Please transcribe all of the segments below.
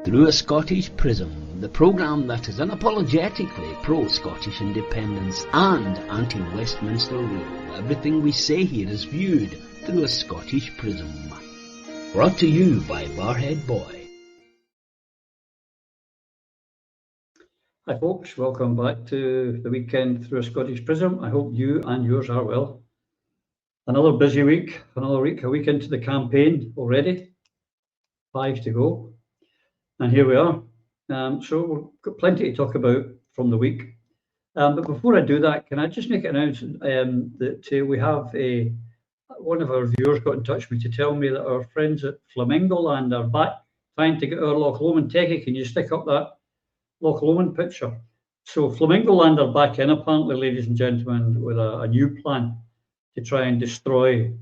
Through a Scottish Prism, the programme that is unapologetically pro-Scottish independence and anti-Westminster rule. Everything we say here is viewed through a Scottish Prism. Brought to you by Barhead Boy. Hi folks, welcome back to the weekend through a Scottish Prism. I hope you and yours are well. Another busy week, a week into the campaign already. 5 to go. And here we are. So we've got plenty to talk about from the week. But before I do that, can I just make an announcement that we have one of our viewers got in touch with me to tell me that our friends at Flamingo Land are back trying to get our Loch Lomond techie. Can you stick up that Loch Lomond picture? So Flamingo Land are back in, apparently, ladies and gentlemen, with a new plan to try and destroy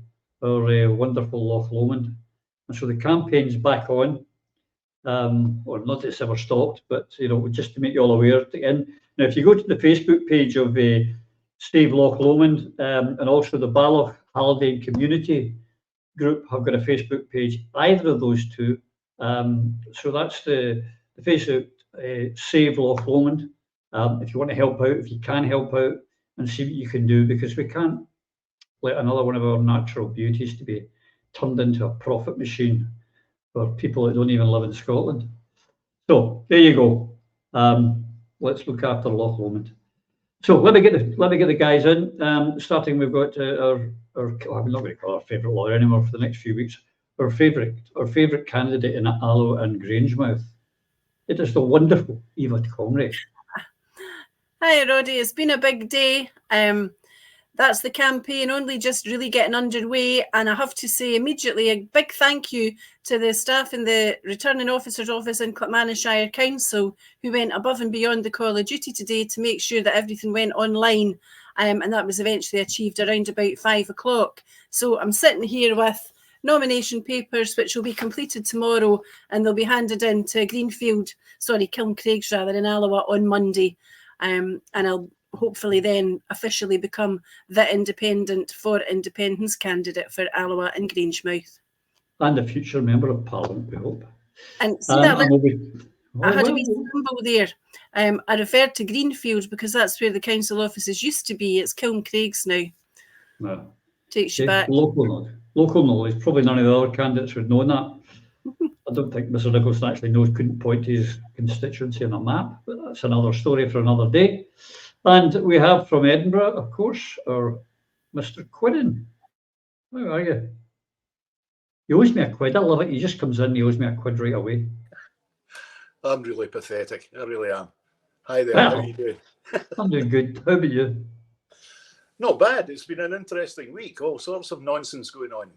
our wonderful Loch Lomond. And so the campaign's back on. Or not that it's ever stopped, but just to make you all aware. And now, if you go to the Facebook page of Steve Loch Lomond and also the Balloch Haldane Community Group have got a Facebook page, either of those two. So that's the Facebook Save Loch Lomond. If you want to help out, if you can help out and see what you can do, because we can't let another one of our natural beauties to be turned into a profit machine for people that don't even live in Scotland. So there you go. Let's look after Loch Lomond. So let me get the guys in. Starting, we've got our I'm not going to call our favourite lawyer anymore for the next few weeks. Our favourite candidate in Alloa and Grangemouth. It is the wonderful Eva Conry. Hi, Roddy. It's been a big day. That's the campaign only just really getting underway, and I have to say immediately a big thank you to the staff in the Returning Officer's Office in Clackmannanshire Council who went above and beyond the call of duty today to make sure that everything went online, and that was eventually achieved around about 5 o'clock. So I'm sitting here with nomination papers which will be completed tomorrow, and they'll be handed in to Kilncraigs in Alloa on Monday, and I'll hopefully then officially become the independent for independence candidate for Alloa and Grangemouth. And a future Member of Parliament, we hope. And see that I had a wee symbol there. I referred to Greenfield because that's where the council offices used to be. It's Kilncraigs now. No. Takes you back. Local knowledge. Probably none of the other candidates would know that. I don't think Mr Nicholson actually couldn't point to his constituency on a map, but that's another story for another day. And we have from Edinburgh, of course, our Mr Quidden. Where are you? He owes me a quid. I love it. He just comes in, he owes me a quid right away. I'm really pathetic. I really am. Hi there. How are you doing? I'm doing good. How about you? Not bad. It's been an interesting week. All sorts of nonsense going on.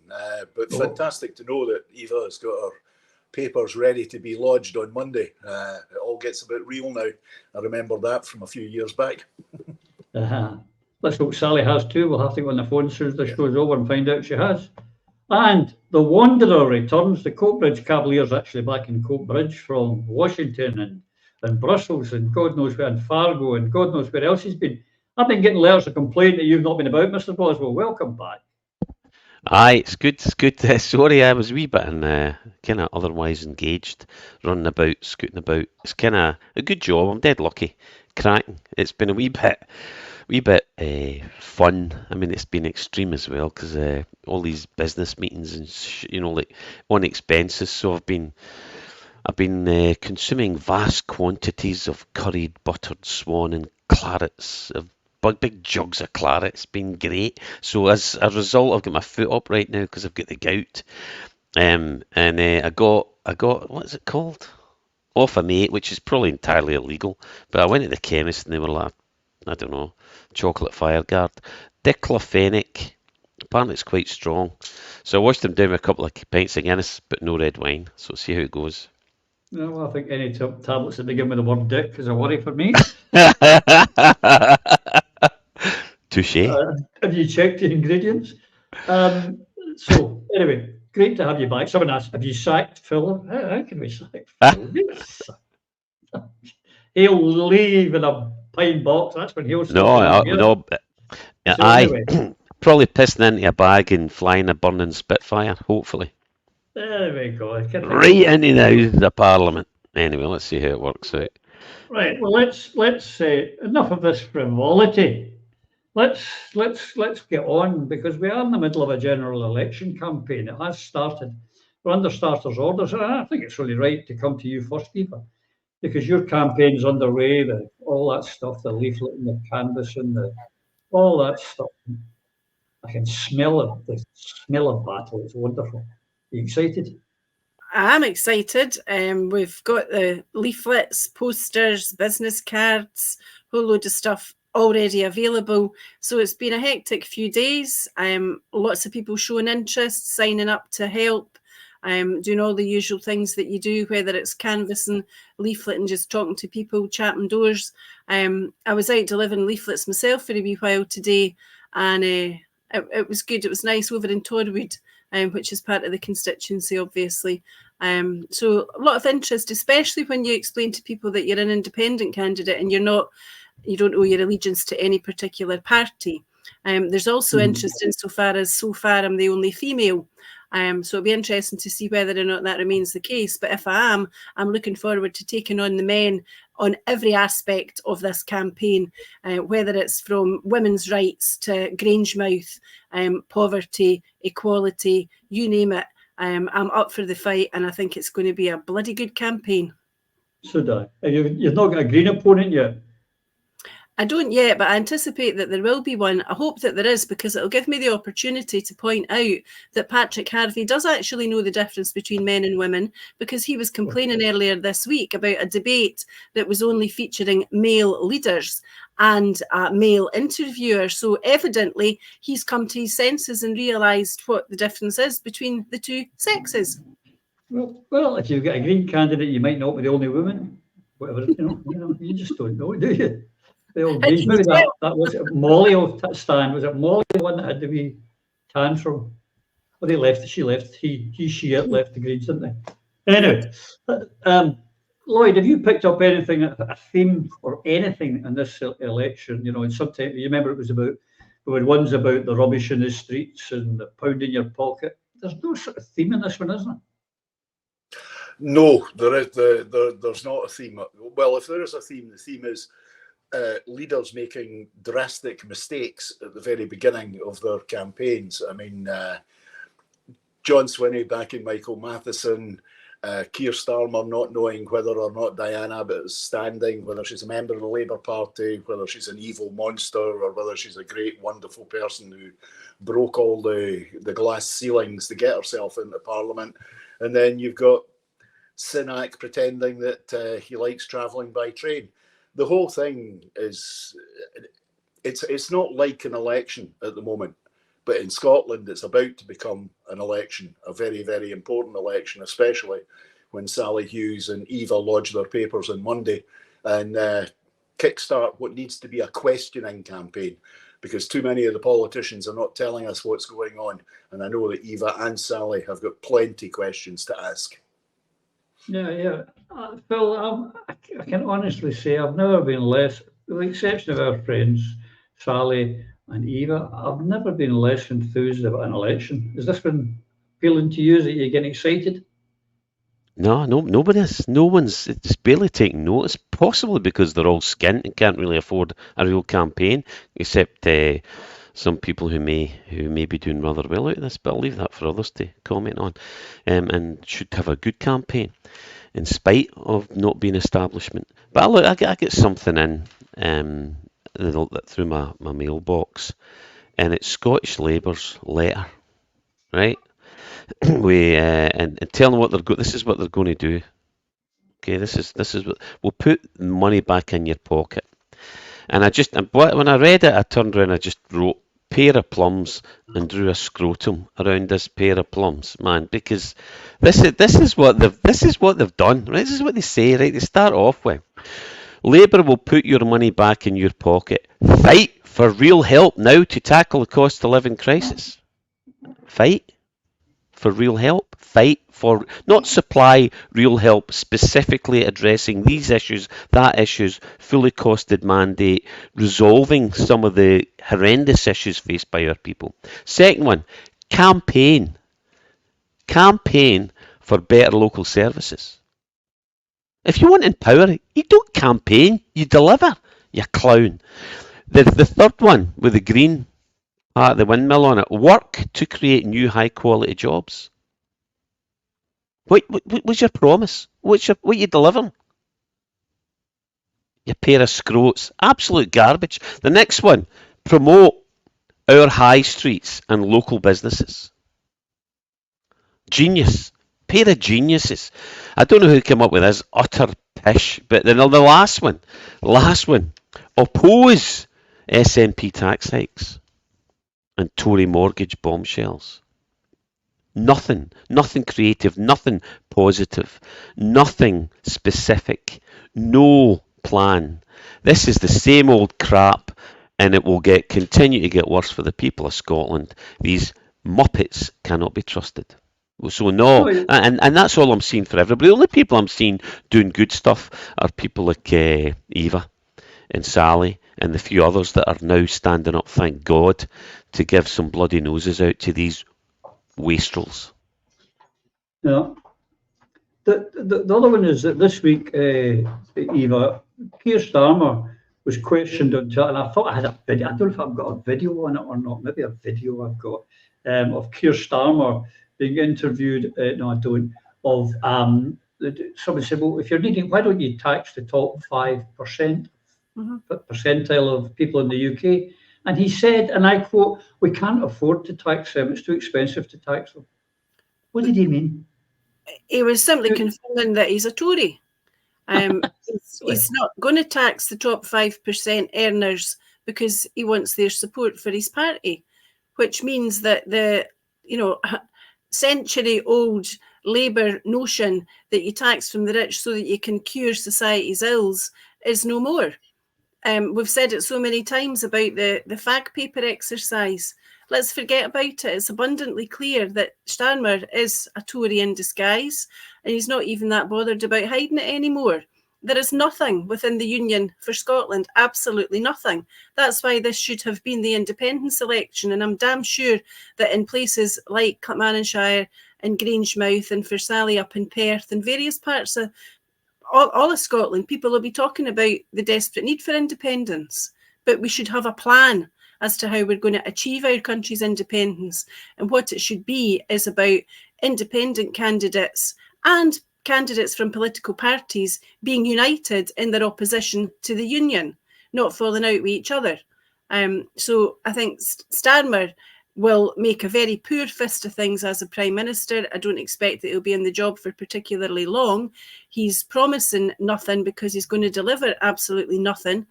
But fantastic to know that Eva has got her papers ready to be lodged on Monday. It all gets a bit real now. I remember that from a few years back. Let's hope Sally has too. We'll have to go on the phone as soon as this goes over and find out she has. And the Wanderer returns. The Coatbridge Cavaliers actually back in Coatbridge from Washington and Brussels and God knows where, and Fargo and God knows where else he's been. I've been getting letters of complaint that you've not been about, Mr. Boswell. Welcome back. Aye, it's good. Sorry, I was a wee bit kind of otherwise engaged, running about, scooting about. It's kind of a good job. I'm dead lucky. Cracking. It's been a wee bit fun. I mean, it's been extreme as well because all these business meetings and like on expenses. So I've been consuming vast quantities of curried buttered swan and clarets of big jugs of claret. It's been great. So as a result, I've got my foot up right now because I've got the gout. And I got what is it called? Off a mate, which is probably entirely illegal. But I went to the chemist and they were like, I don't know, chocolate fireguard, diclofenac. Apparently it's quite strong. So I washed them down with a couple of pints of Guinness, but no red wine. So see how it goes. No, well, I think any tablets that begin with the word dick is a worry for me. Touché. Have you checked the ingredients? So anyway, great to have you back. Someone asked, have you sacked Phil? How can we sack Phil? He'll leave in a pine box. That's when he'll start. No. So anyway. Probably pissing into a bag and flying a burning Spitfire, hopefully. There we go. Right into the House of Parliament. Anyway, let's see how it works out. Right. Well, let's say enough of this frivolity. Let's get on, because we are in the middle of a general election campaign. It has started. We're under starters orders, and I think it's really right to come to you first, Eva, because your campaign's underway. All that stuff, the leafleting, the canvassing, all that stuff. I can smell it. The smell of battle. It's wonderful. Are you excited? I'm excited. We've got the leaflets, posters, business cards, a whole load of stuff already available. So it's been a hectic few days. Lots of people showing interest, signing up to help, doing all the usual things that you do, whether it's canvassing, leafleting, just talking to people, chatting doors. I was out delivering leaflets myself for a wee while today, and it was good. It was nice over in Torwood, which is part of the constituency, obviously. So a lot of interest, especially when you explain to people that you're an independent candidate and you don't owe your allegiance to any particular party. There's also interest insofar as so far I'm the only female. So it'll be interesting to see whether or not that remains the case. But if I am, I'm looking forward to taking on the men on every aspect of this campaign, whether it's from women's rights to Grangemouth, poverty, equality, you name it. I'm up for the fight, and I think it's going to be a bloody good campaign. So, you've not got a Green opponent yet? I don't yet, but I anticipate that there will be one. I hope that there is, because it'll give me the opportunity to point out that Patrick Harvey does actually know the difference between men and women, because he was complaining earlier this week about a debate that was only featuring male leaders and male interviewers. So evidently he's come to his senses and realised what the difference is between the two sexes. Well, if you've got a Green candidate, you might not be the only woman. Whatever, you just don't know, do you? Maybe that was it. Molly Stan. Was it Molly, the one that had the wee tantrum? Well, they left. She left. She left the Greens, didn't they? Anyway, Lloyd, have you picked up anything, a theme or anything in this election? And sometimes you remember we had ones about the rubbish in the streets and the pound in your pocket. There's no sort of theme in this one, isn't there? No, there's not a theme. Well, if there is a theme, the theme is leaders making drastic mistakes at the very beginning of their campaigns. I mean, John Swinney backing Michael Matheson, Keir Starmer not knowing whether or not Diane Abbott is standing, whether she's a member of the Labour Party, whether she's an evil monster, or whether she's a great, wonderful person who broke all the glass ceilings to get herself into Parliament. And then you've got Sinak pretending that he likes travelling by train. The whole thing is, it's not like an election at the moment, but in Scotland it's about to become an election, a very, very important election, especially when Sally Hughes and Eva lodge their papers on Monday and kickstart what needs to be a questioning campaign, because too many of the politicians are not telling us what's going on. And I know that Eva and Sally have got plenty of questions to ask. Yeah. Phil, I can honestly say I've never been less, with the exception of our friends Sally and Eva, I've never been less enthused about an election. Has this been appealing to you? That you're getting excited? No, nobody is. No one's. It's barely taking notice, possibly because they're all skint and can't really afford a real campaign, except some people who may be doing rather well out of this. But I'll leave that for others to comment on, and should have a good campaign in spite of not being establishment. But I get something in through my mailbox, and it's Scottish Labour's letter, right? And tell them what they're this is what they're going to do. Okay, this is what we'll put money back in your pocket. And when I read it, I turned around, I just wrote pair of plums and drew a scrotum around this pair of plums, man, because this is what they've done, right? This is what they say, right? They start off with, Labour will put your money back in your pocket. Fight for real help now to tackle the cost of living crisis. Fight for real help. Fight for, not supply real help specifically addressing these issues, that issues, fully costed mandate, resolving some of the horrendous issues faced by our people. Second one, campaign for better local services. If you want in power, you don't campaign, you deliver, you clown. The third one with the green part of the windmill on it, work to create new high quality jobs. What's your promise? What you delivering? You pair of scroats. Absolute garbage. The next one, promote our high streets and local businesses. Genius. Pair of geniuses. I don't know who came up with this utter pish, but then the last one, oppose SNP tax hikes and Tory mortgage bombshells. Nothing creative, nothing positive, nothing specific, no plan. This is the same old crap, and it will continue to get worse for the people of Scotland. These muppets cannot be trusted. So no, and that's all I'm seeing for everybody. The only people I'm seeing doing good stuff are people like Eva and Sally and the few others that are now standing up, thank God, to give some bloody noses out to these wastrels. Yeah. The other one is that this week, Eva, Keir Starmer was questioned on Twitter, and I thought I had a video. I don't know if I've got a video on it or not. Maybe a video I've got of Keir Starmer being interviewed. No, I don't. Of someone said, "Well, if you're needing, why don't you tax the top 5% percentile of people in the UK?" And he said, and I quote, "We can't afford to tax them. It's too expensive to tax them." What did he mean? He was simply confirming that he's a Tory. He's not going to tax the top 5% earners because he wants their support for his party, which means that the century-old Labour notion that you tax from the rich so that you can cure society's ills is no more. We've said it so many times about the fag paper exercise. Let's forget about it. It's abundantly clear that Starmer is a Tory in disguise, and he's not even that bothered about hiding it anymore. There is nothing within the Union for Scotland, absolutely nothing. That's why this should have been the independence election, and I'm damn sure that in places like Clackmannanshire and Grangemouth and for Sally up in Perth and various parts of all of Scotland, people will be talking about the desperate need for independence, but we should have a plan as to how we're going to achieve our country's independence. And what it should be is about independent candidates and candidates from political parties being united in their opposition to the Union, not falling out with each other. So I think Starmer will make a very poor fist of things as a Prime Minister. I don't expect that he'll be in the job for particularly long. He's promising nothing because he's going to deliver absolutely nothing.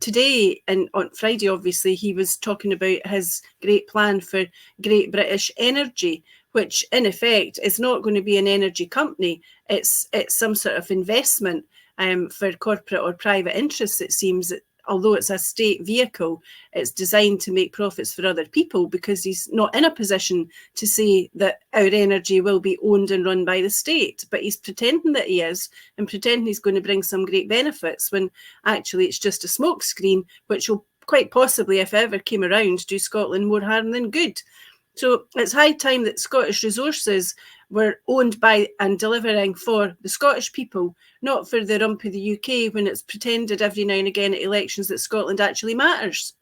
Today and on Friday, obviously, he was talking about his great plan for Great British Energy, which in effect is not going to be an energy company. It's some sort of investment for corporate or private interests, it seems. Although it's a state vehicle, it's designed to make profits for other people because he's not in a position to say that our energy will be owned and run by the state. But he's pretending that he is and pretending he's going to bring some great benefits when actually it's just a smokescreen, which will quite possibly, if it ever came around, do Scotland more harm than good. So it's high time that Scottish resources were owned by and delivering for the Scottish people, not for the rump of the UK when it's pretended every now and again at elections that Scotland actually matters.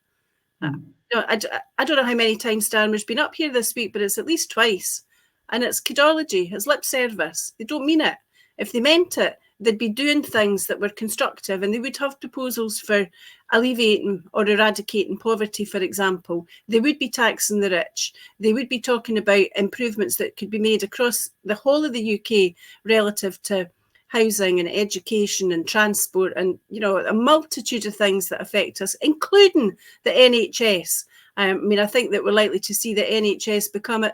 I don't know how many times Starmer's been up here this week, but it's at least twice. And it's kidology, it's lip service. They don't mean it. If they meant it, they'd be doing things that were constructive and they would have proposals for alleviating or eradicating poverty, for example. They would be taxing the rich. They would be talking about improvements that could be made across the whole of the UK relative to housing and education and transport and, a multitude of things that affect us, including the NHS. I think that we're likely to see the NHS become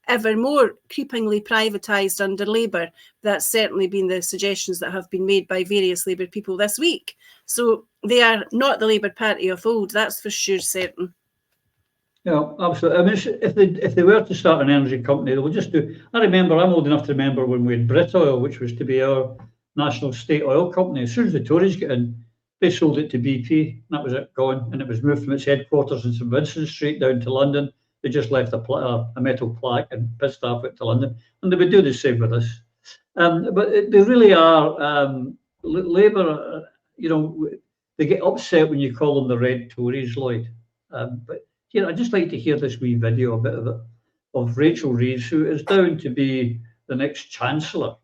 ever more creepingly privatised under Labour. That's certainly been the suggestions that have been made by various Labour people this week. So they are not the Labour Party of old, that's for sure certain. Yeah, absolutely. If they were to start an energy company, they will just do. I'm old enough to remember when we had Britoil, which was to be our national state oil company. As soon as the Tories got in, they sold it to BP. That was it, gone, and it was moved from its headquarters in St Vincent Street down to London. They just left a metal plaque and pissed off it to London, and they would do the same with us. But they really are, Labour, they get upset when you call them the Red Tories, Lloyd. But here, I'd just like to hear this wee video, a bit of it, of Rachel Reeves, who is down to be the next Chancellor.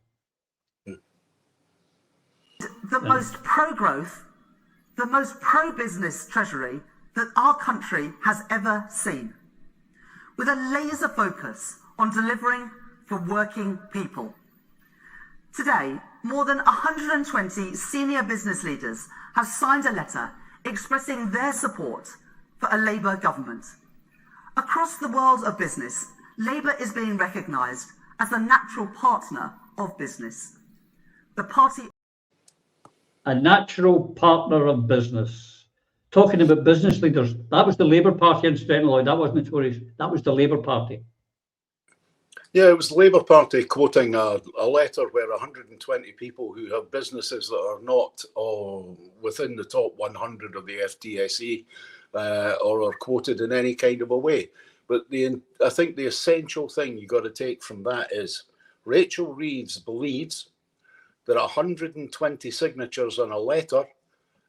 The most pro-growth, the most pro-business Treasury that our country has ever seen, with a laser focus on delivering for working people. Today, more than 120 senior business leaders have signed a letter expressing their support for a Labour government. Across the world of business, Labour is being recognised as the natural partner of business. The party... A natural partner of business. Talking about business leaders, that was the Labour Party, incidentally, that wasn't the Tories, that was the Labour Party. Yeah, it was the Labour Party quoting a letter where 120 people who have businesses that are not within the top 100 of the FTSE or are quoted in any kind of a way. But I think the essential thing you got to take from that is Rachel Reeves believes that 120 signatures on a letter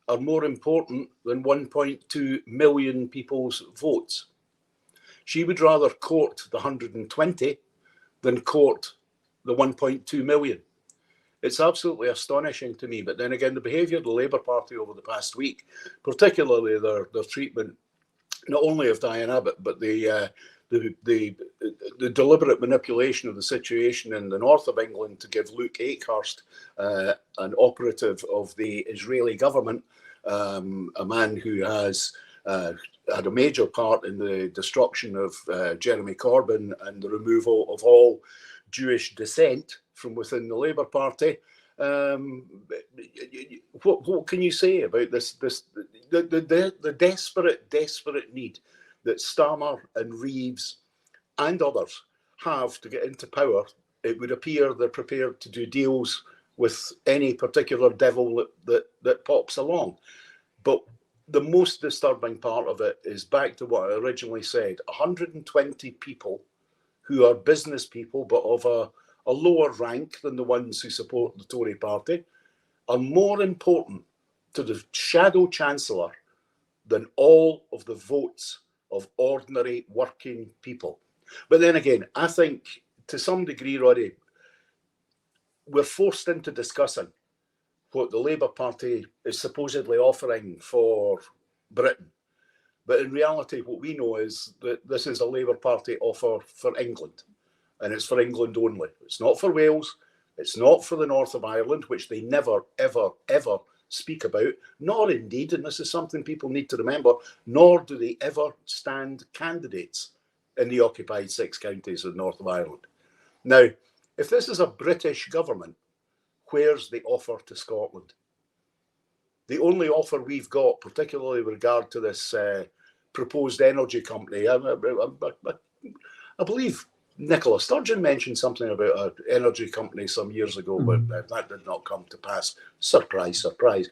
are more important than 1.2 million people's votes. She would rather court the 120 than court the 1.2 million. It's absolutely astonishing to me. But then again, the behaviour of the Labour Party over the past week, particularly their treatment, not only of Diane Abbott, but the deliberate manipulation of the situation in the north of England to give Luke Akehurst, an operative of the Israeli government, a man who has had a major part in the destruction of Jeremy Corbyn and the removal of all Jewish descent from within the Labour Party. What can you say about this? The desperate need that Starmer and Reeves and others have to get into power. It would appear they're prepared to do deals with any particular devil that pops along. But the most disturbing part of it is back to what I originally said. 120 people who are business people, but of a lower rank than the ones who support the Tory party, are more important to the shadow chancellor than all of the votes of ordinary working people. But then again, I think to some degree, Roddy, we're forced into discussing what the Labour Party is supposedly offering for Britain. But in reality, what we know is that this is a Labour Party offer for England, and it's for England only. It's not for Wales. It's not for the north of Ireland, which they never, ever, ever speak about, nor indeed, and this is something people need to remember, nor do they ever stand candidates in the occupied 6 counties of the north of Ireland. Now, if this is a British government, where's the offer to Scotland? The only offer we've got, particularly with regard to this proposed energy company, I believe Nicola Sturgeon mentioned something about an energy company some years ago, but that did not come to pass. Surprise, surprise.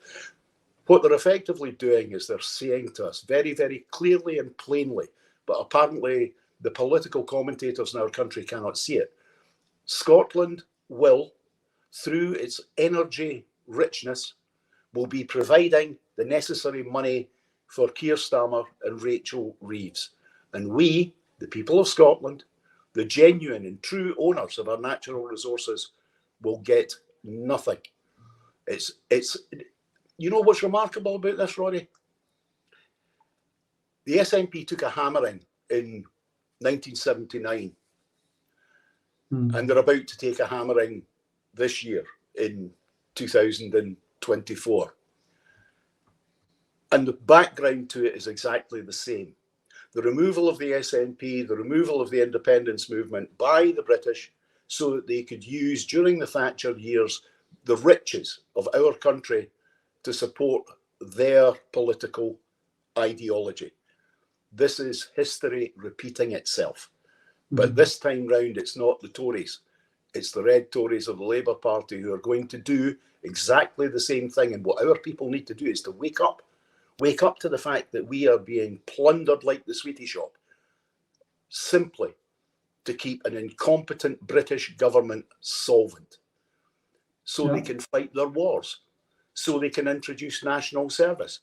What they're effectively doing is they're saying to us very, very clearly and plainly, but apparently the political commentators in our country cannot see it. Scotland will, through its energy richness, will be providing the necessary money for Keir Starmer and Rachel Reeves. And we, the people of Scotland, the genuine and true owners of our natural resources, will get nothing. It's you know what's remarkable about this, Roddy? The SNP took a hammering in 1979, and they're about to take a hammering this year in 2024. And the background to it is exactly the same. The removal of the SNP, the removal of the independence movement by the British so that they could use, during the Thatcher years, the riches of our country to support their political ideology. This is history repeating itself. But this time round, it's not the Tories. It's the Red Tories of the Labour Party who are going to do exactly the same thing. And what our people need to do is to wake up. Wake up to the fact that we are being plundered like the sweetie shop, simply to keep an incompetent British government solvent. so they can fight their wars, so they can introduce national service.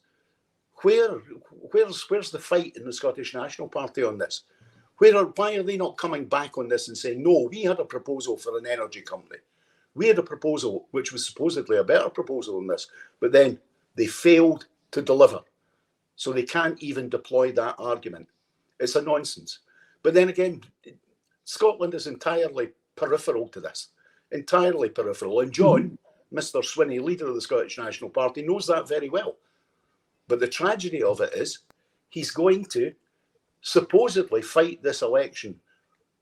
Where's the fight in the Scottish National Party on this? Why are they not coming back on this and saying, no, we had a proposal for an energy company. We had a proposal which was supposedly a better proposal than this, but then they failed to deliver. So they can't even deploy that argument. It's a nonsense. But then again, Scotland is entirely peripheral to this, entirely peripheral. And John, Mr. Swinney, leader of the Scottish National Party, knows that very well. But the tragedy of it is he's going to supposedly fight this election,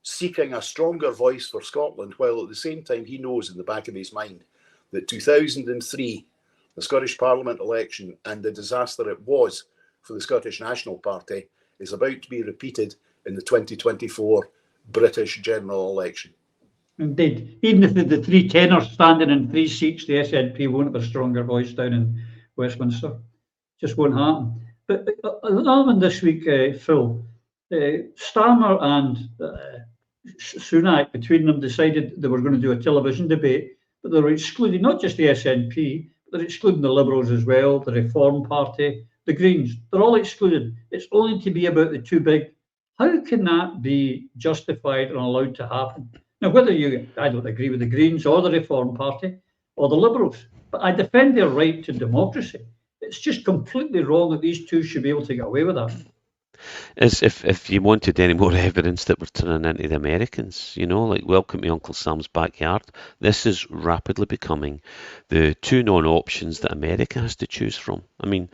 seeking a stronger voice for Scotland, while at the same time he knows in the back of his mind that 2003, the Scottish Parliament election and the disaster it was for the Scottish National Party is about to be repeated in the 2024 British general election. Indeed. Even if the three tenors standing in 3 seats, the SNP won't have a stronger voice down in Westminster. Just won't happen. But another one this week, Phil, Starmer and Sunak, between them, decided they were going to do a television debate, but they were excluding not just the SNP, but they're excluding the Liberals as well, the Reform Party, the Greens. They're all excluded. It's only to be about the two big. How can that be justified and allowed to happen? Now, I don't agree with the Greens or the Reform Party or the Liberals, but I defend their right to democracy. It's just completely wrong that these two should be able to get away with that. As if you wanted any more evidence that we're turning into the Americans, like welcome to Uncle Sam's backyard. This is rapidly becoming the two non-options that America has to choose from. I mean,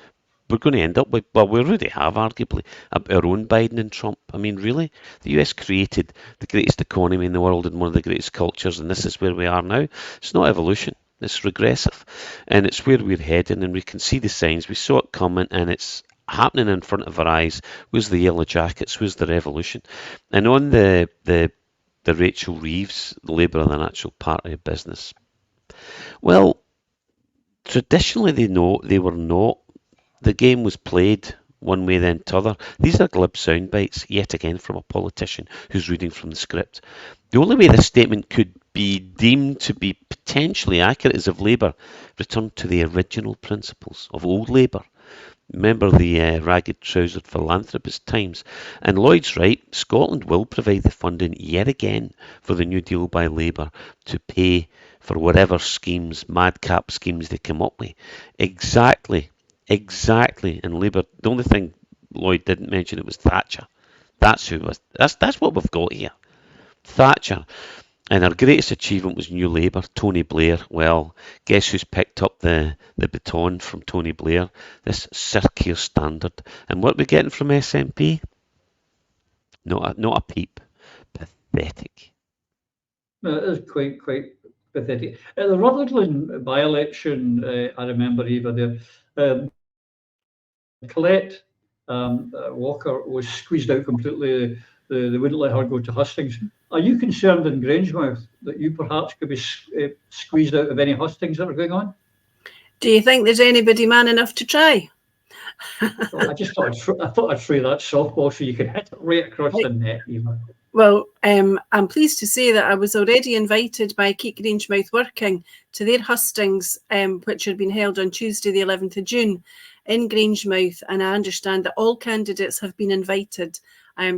we're going to end up with, well, we already have arguably our own Biden and Trump. I mean, really, the US created the greatest economy in the world and one of the greatest cultures, and this is where we are now. It's not evolution. It's regressive, and it's where we're heading, and we can see the signs. We saw it coming, and it's happening in front of our eyes. Where's the yellow jackets? Where's the revolution? And on the Rachel Reeves, the Labour and the National Party business. Well, traditionally they were not. The game was played one way then t'other. These are glib sound bites, yet again from a politician who's reading from the script. The only way this statement could be deemed to be potentially accurate is if Labour returned to the original principles of old Labour. Remember the ragged-trousered philanthropist times. And Lloyd's right, Scotland will provide the funding yet again for the New Deal by Labour to pay for whatever schemes, madcap schemes they come up with. Exactly. And Labour, the only thing Lloyd didn't mention, it was Thatcher. That's what we've got here. Thatcher. And our greatest achievement was New Labour, Tony Blair. Well, guess who's picked up the baton from Tony Blair? This Sir Keir Standard. And what are we getting from SNP? Not a peep. Pathetic. No, it is quite pathetic. The Rutherglen by-election, I remember, Eva, Colette Walker was squeezed out completely. They wouldn't let her go to hustings. Are you concerned in Grangemouth that you perhaps could be squeezed out of any hustings that are going on? Do you think there's anybody man enough to try? Well, I thought I'd throw that softball so you could hit it right across the net, Eva. Well, I'm pleased to say that I was already invited by Keep Grangemouth Working to their hustings, which had been held on Tuesday, the 11th of June in Grangemouth, and I understand that all candidates have been invited.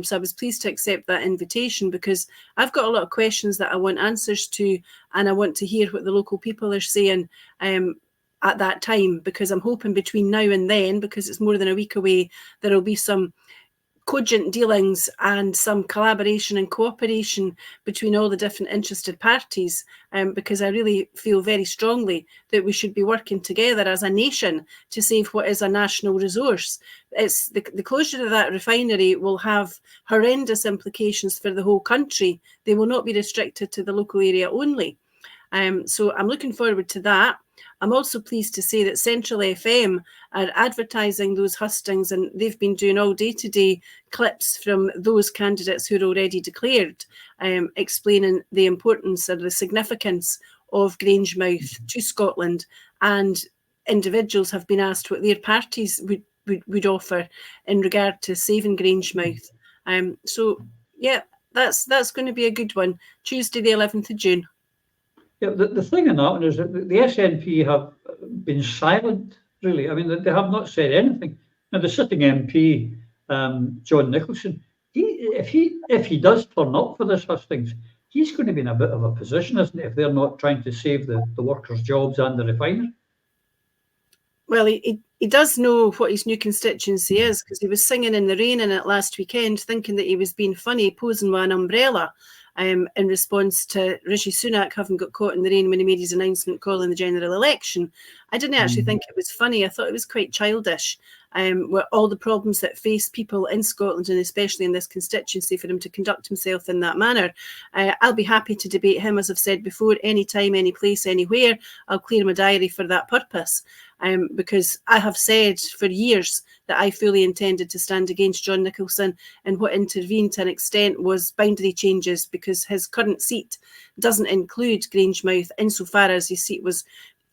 So I was pleased to accept that invitation because I've got a lot of questions that I want answers to, and I want to hear what the local people are saying at that time, because I'm hoping between now and then, because it's more than a week away, there will be some cogent dealings and some collaboration and cooperation between all the different interested parties, because I really feel very strongly that we should be working together as a nation to save what is a national resource. It's the closure of that refinery will have horrendous implications for the whole country. They will not be restricted to the local area only. So I'm looking forward to that. I'm also pleased to say that Central FM are advertising those hustings, and they've been doing all day-to-day clips from those candidates who are already declared, explaining the importance and the significance of Grangemouth to Scotland, and individuals have been asked what their parties would offer in regard to saving Grangemouth. So, yeah, that's going to be a good one. Tuesday, the 11th of June. Yeah, the thing in that one is that the SNP have been silent, really. I mean, they have not said anything. Now, the sitting MP, John Nicholson, if he does turn up for this hustings, he's going to be in a bit of a position, isn't he, if they're not trying to save the workers' jobs and the refinery? Well, he does know what his new constituency is, because he was singing in the rain in it last weekend, thinking that he was being funny, posing with an umbrella in response to Rishi Sunak having got caught in the rain when he made his announcement calling the general election. I didn't actually think it was funny. I thought it was quite childish, with all the problems that face people in Scotland, and especially in this constituency, for him to conduct himself in that manner. I'll be happy to debate him, as I've said before, anytime, any place, anywhere. I'll clear my diary for that purpose. Because I have said for years that I fully intended to stand against John Nicholson, and what intervened to an extent was boundary changes, because his current seat doesn't include Grangemouth insofar as his seat was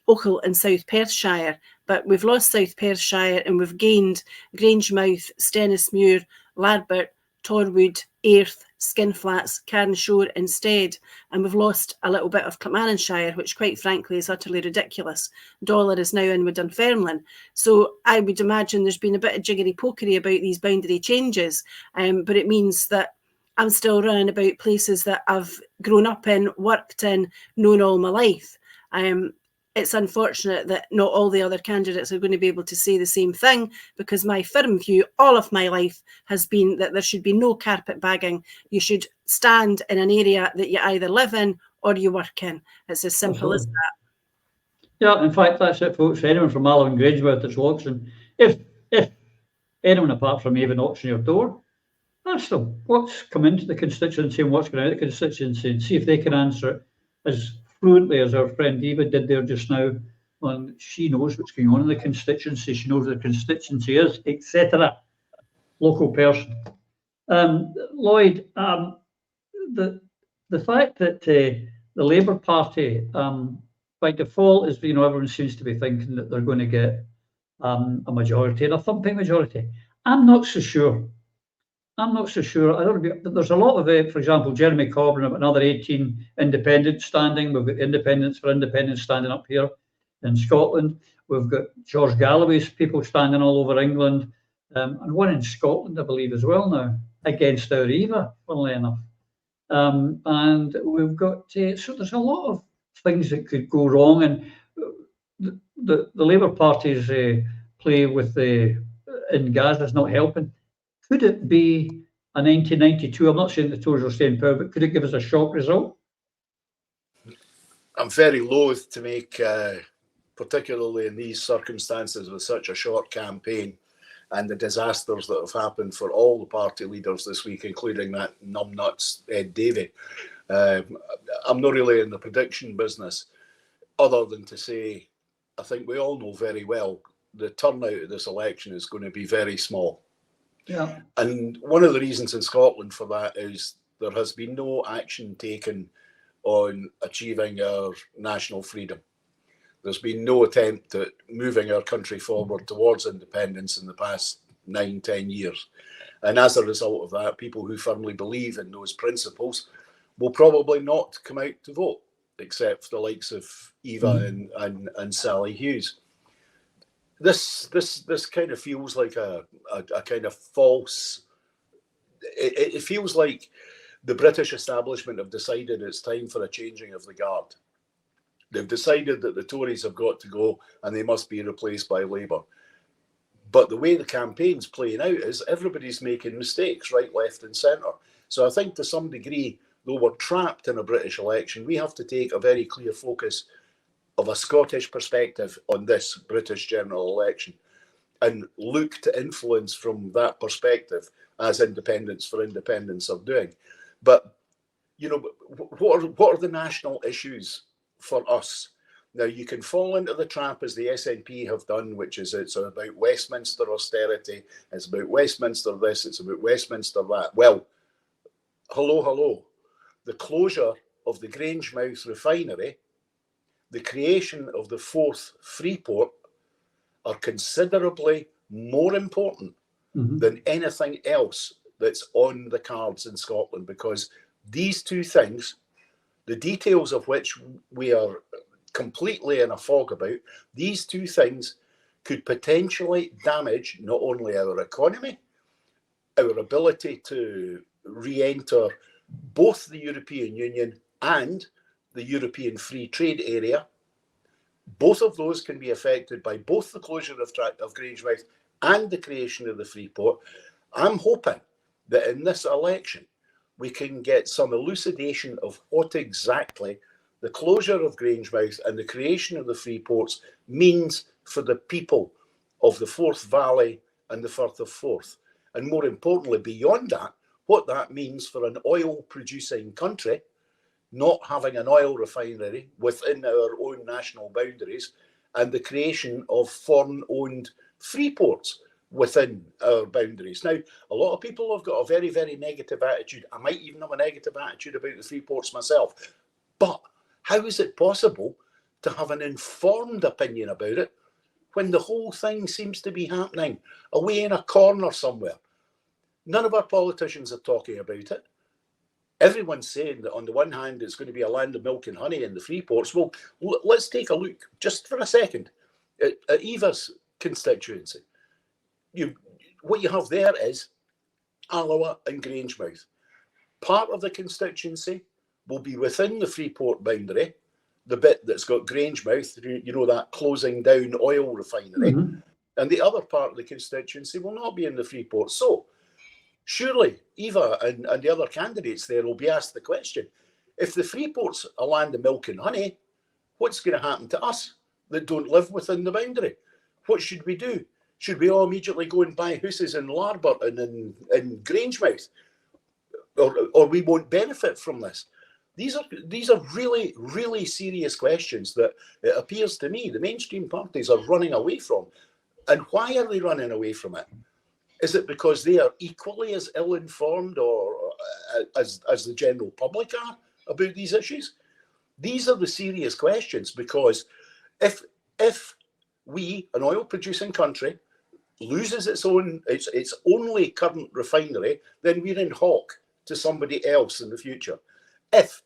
Ochil in South Perthshire. But we've lost South Perthshire and we've gained Grangemouth, Stennismuir, Larbert, Torwood, Airth, Skinflats, Carnshore instead, and we've lost a little bit of Clackmannanshire, which quite frankly is utterly ridiculous. Dollar is now in with Dunfermline. So I would imagine there's been a bit of jiggery-pokery about these boundary changes, but it means that I'm still running about places that I've grown up in, worked in, known all my life. It's unfortunate that not all the other candidates are going to be able to say the same thing, because my firm view all of my life has been that there should be no carpet bagging. You should stand in an area that you either live in or you work in. It's as simple as that. Yeah, in fact, that's it, folks. Anyone from Mallow and Grangemouth that's watching, if anyone apart from even knocks on your door, ask them what's come into the constituency and what's going out of the constituency, and see if they can answer it as fluently as our friend Eva did there just now. And she knows what's going on in the constituency. She knows what the constituency is, etc. Local person. Lloyd, the fact that the Labour Party, by default, is, everyone seems to be thinking that they're going to get a majority, and a thumping majority. I'm not so sure. I don't know. There's a lot of, for example, Jeremy Corbyn have another 18 independents standing. We've got Independents for Independence standing up here in Scotland. We've got George Galloway's people standing all over England, and one in Scotland, I believe, as well now, against our Eva, funnily enough. And we've got, so there's a lot of things that could go wrong, and the Labour Party's play with in Gaza is not helping. Could it be a 1992? I'm not saying the Tories will stay in power, but could it give us a shock result? I'm very loath to make, particularly in these circumstances with such a short campaign and the disasters that have happened for all the party leaders this week, including that numbnuts Ed Davey. I'm not really in the prediction business, other than to say, I think we all know very well the turnout of this election is going to be very small. Yeah. And one of the reasons in Scotland for that is there has been no action taken on achieving our national freedom. There's been no attempt at moving our country forward towards independence in the past 9-10 years. And as a result of that, people who firmly believe in those principles will probably not come out to vote, except for the likes of Eva and Sally Hughes. This kind of feels like a kind of false. It feels like the British establishment have decided it's time for a changing of the guard. They've decided that the Tories have got to go and they must be replaced by Labour. But the way the campaign's playing out is everybody's making mistakes, right, left and centre. So I think to some degree, though we're trapped in a British election, we have to take a very clear focus of a Scottish perspective on this British general election and look to influence from that perspective, as Independents for Independence are doing. But, what are the national issues for us? Now, you can fall into the trap, as the SNP have done, which is it's about Westminster austerity, it's about Westminster this, it's about Westminster that. Well, hello. The closure of the Grangemouth refinery, the creation of the fourth Freeport are considerably more important than anything else that's on the cards in Scotland, because these two things the details of which we are completely in a fog about, these two things could potentially damage not only our economy, our ability to re-enter both the European Union and the European Free Trade Area. Both of those can be affected by both the closure of Grangemouth and the creation of the Freeport. I'm hoping that in this election we can get some elucidation of what exactly the closure of Grangemouth and the creation of the Freeports means for the people of the Forth Valley and the Firth of Forth. And more importantly, beyond that, what that means for an oil-producing country not having an oil refinery within our own national boundaries, and the creation of foreign-owned freeports within our boundaries. Now, a lot of people have got a very, very negative attitude. I might even have a negative attitude about the freeports myself. But how is it possible to have an informed opinion about it when the whole thing seems to be happening away in a corner somewhere? None of our politicians are talking about it. Everyone's saying that on the one hand, it's going to be a land of milk and honey in the freeports. Well, let's take a look just for a second at Eva's constituency. What you have there is Alloa and Grangemouth. Part of the constituency will be within the Freeport boundary, the bit that's got Grangemouth, that closing down oil refinery, and the other part of the constituency will not be in the Freeport. So, surely Eva and the other candidates there will be asked the question, if the Freeport's a land of milk and honey, what's going to happen to us that don't live within the boundary? What should we do? Should we all immediately go and buy houses in Larburton and in Grangemouth? Or we won't benefit from this? These are really, really serious questions that it appears to me the mainstream parties are running away from. And why are they running away from it? Is it because they are equally as ill-informed or as the general public are about these issues? These are the serious questions, because if we, an oil-producing country, loses its only current refinery, then we're in hock to somebody else in the future. If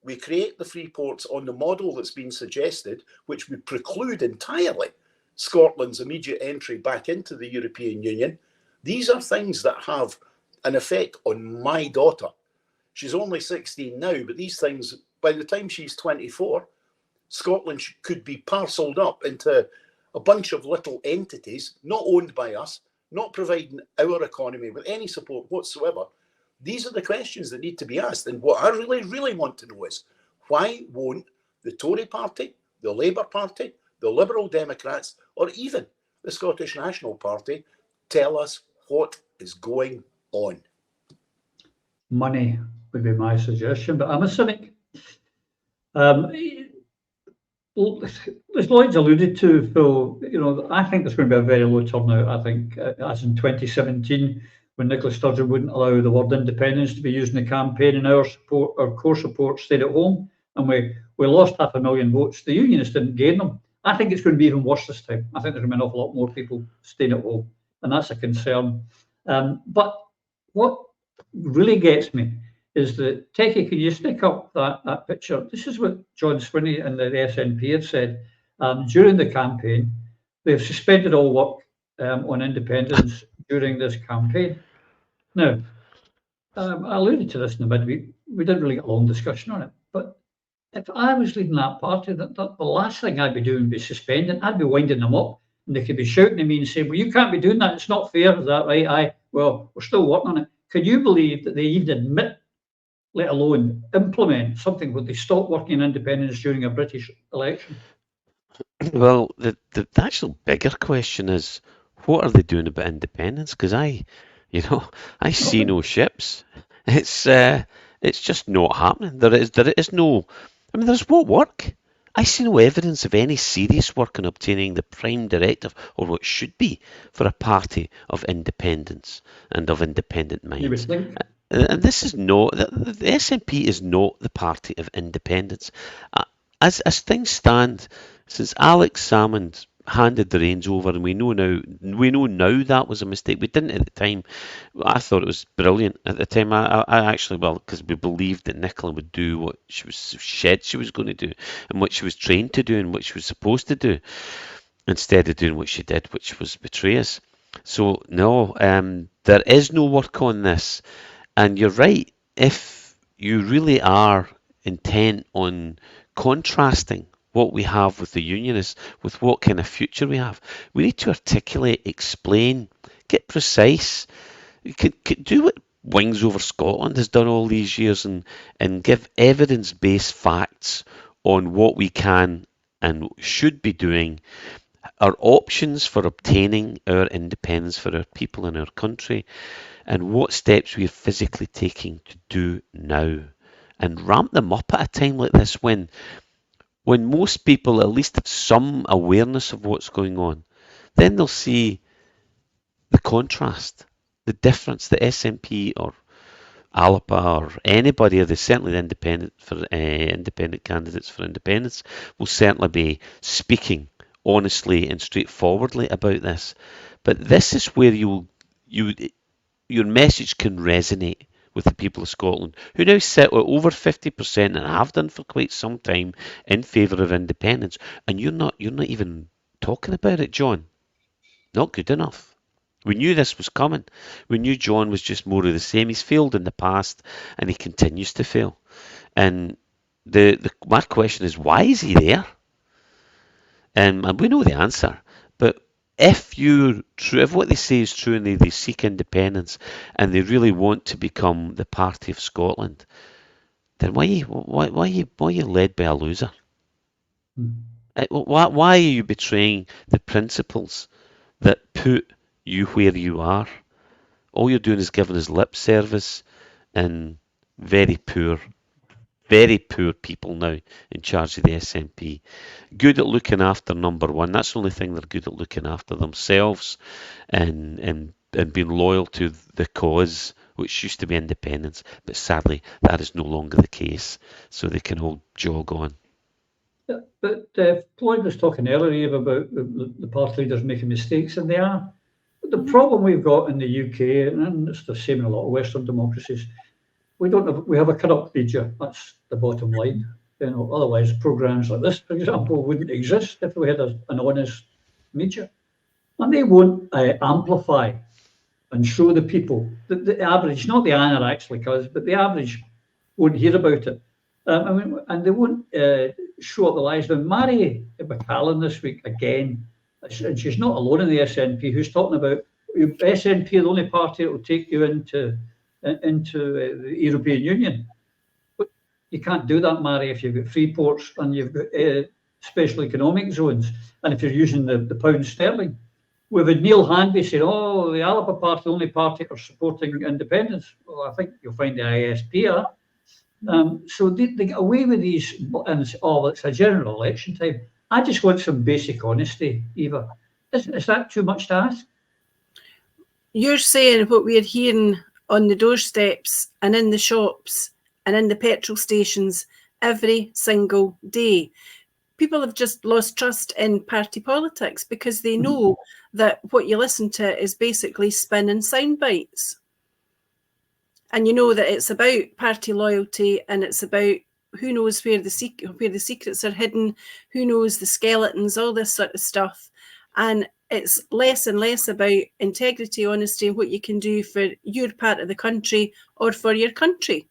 we create the freeports on the model that's been suggested, which would preclude entirely Scotland's immediate entry back into the European Union, these are things that have an effect on my daughter. She's only 16 now, but these things, by the time she's 24, Scotland could be parcelled up into a bunch of little entities, not owned by us, not providing our economy with any support whatsoever. These are the questions that need to be asked. And what I really, really want to know is, why won't the Tory party, the Labour Party, the Liberal Democrats, or even the Scottish National Party tell us what is going on? Money would be my suggestion, but I'm a cynic. As Lloyd's alluded to, Phil, I think there's going to be a very low turnout. I think, as in 2017, when Nicola Sturgeon wouldn't allow the word independence to be used in the campaign, and our core support stayed at home, and we lost 500,000 votes. The Unionists didn't gain them. I think it's going to be even worse this time. I think there's going to be an awful lot more people staying at home, and that's a concern. But what really gets me is that, Techie, can you stick up that picture? This is what John Swinney and the SNP have said during the campaign. They've suspended all work on independence during this campaign. Now, I alluded to this in the midweek. We didn't really get a long discussion on it, but if I was leading that party, the last thing I'd be doing would be suspending. I'd be winding them up, and they could be shouting at me and saying, well, you can't be doing that. It's not fair. Is that right? Well, we're still working on it. Can you believe that they even admit, let alone implement, something where they stop working in independence during a British election? Well, the actual bigger question is, what are they doing about independence? Because I see no ships. It's just not happening. There is no. I mean, there's what work. I see no evidence of any serious work in obtaining the prime directive, or what should be, for a party of independence and of independent minds. And this is not, the SNP is not the party of independence. As things stand, since Alex Salmond handed the reins over, and we know now that was a mistake. We didn't at the time. I thought it was brilliant at the time. I actually, well, because we believed that Nicola would do what she was going to do, and what she was trained to do, and what she was supposed to do, instead of doing what she did, which was betray us. So no, there is no work on this, and you're right. If you really are intent on contrasting what we have with the Unionists with what kind of future we have, we need to articulate, explain, get precise. You could do what Wings Over Scotland has done all these years, and give evidence-based facts on what we can and should be doing, our options for obtaining our independence for our people and our country, and what steps we are physically taking to do now, and ramp them up at a time like this when most people at least have some awareness of what's going on. Then they'll see the contrast, the difference. The SNP or Alapa or anybody, or certainly the independent candidates for independence, will certainly be speaking honestly and straightforwardly about this. But this is where your message can resonate with the people of Scotland, who now sit at over 50% and have done for quite some time in favour of independence. And you're not even talking about it, John. Not good enough. We knew this was coming. We knew John was just more of the same. He's failed in the past, and he continues to fail. And my question is, why is he there? And we know the answer. But if what they say is true, and they seek independence, and they really want to become the party of Scotland, then why are you led by a loser? Why are you betraying the principles that put you where you are? All you're doing is giving us lip service, and very poor people now in charge of the SNP. Good at looking after number one. That's the only thing they're good at, looking after themselves and being loyal to the cause, which used to be independence. But sadly, that is no longer the case. So they can all jog on. Yeah, but Floyd was talking earlier, Eve, about the party leaders making mistakes, and they are. But the problem we've got in the UK, and it's the same in a lot of Western democracies, we have a corrupt media. That's the bottom line. Otherwise programmes like this, for example, wouldn't exist if we had an honest media. And they won't amplify and show the people, the average, not the Anna actually, but the average won't hear about it. And they won't show up the lies. Now, Mary McCallan this week again, and she's not alone in the SNP, who's talking about SNP, the only party that will take you into the European Union. But you can't do that, Mary, if you've got free ports and you've got special economic zones, and if you're using the pound sterling. We've had Neil Hanby saying, the Alba party, the only party are supporting independence. Well, I think you'll find the ISP are. So they get away with these, and it's a general election time. I just want some basic honesty, Eva. Is that too much to ask? You're saying what we're hearing on the doorsteps and in the shops and in the petrol stations every single day. People have just lost trust in party politics because they know that what you listen to is basically spin and sound bites. And you know that it's about party loyalty, and it's about who knows where the secrets are hidden, who knows the skeletons, all this sort of stuff. And it's less and less about integrity, honesty, and what you can do for your part of the country or for your country.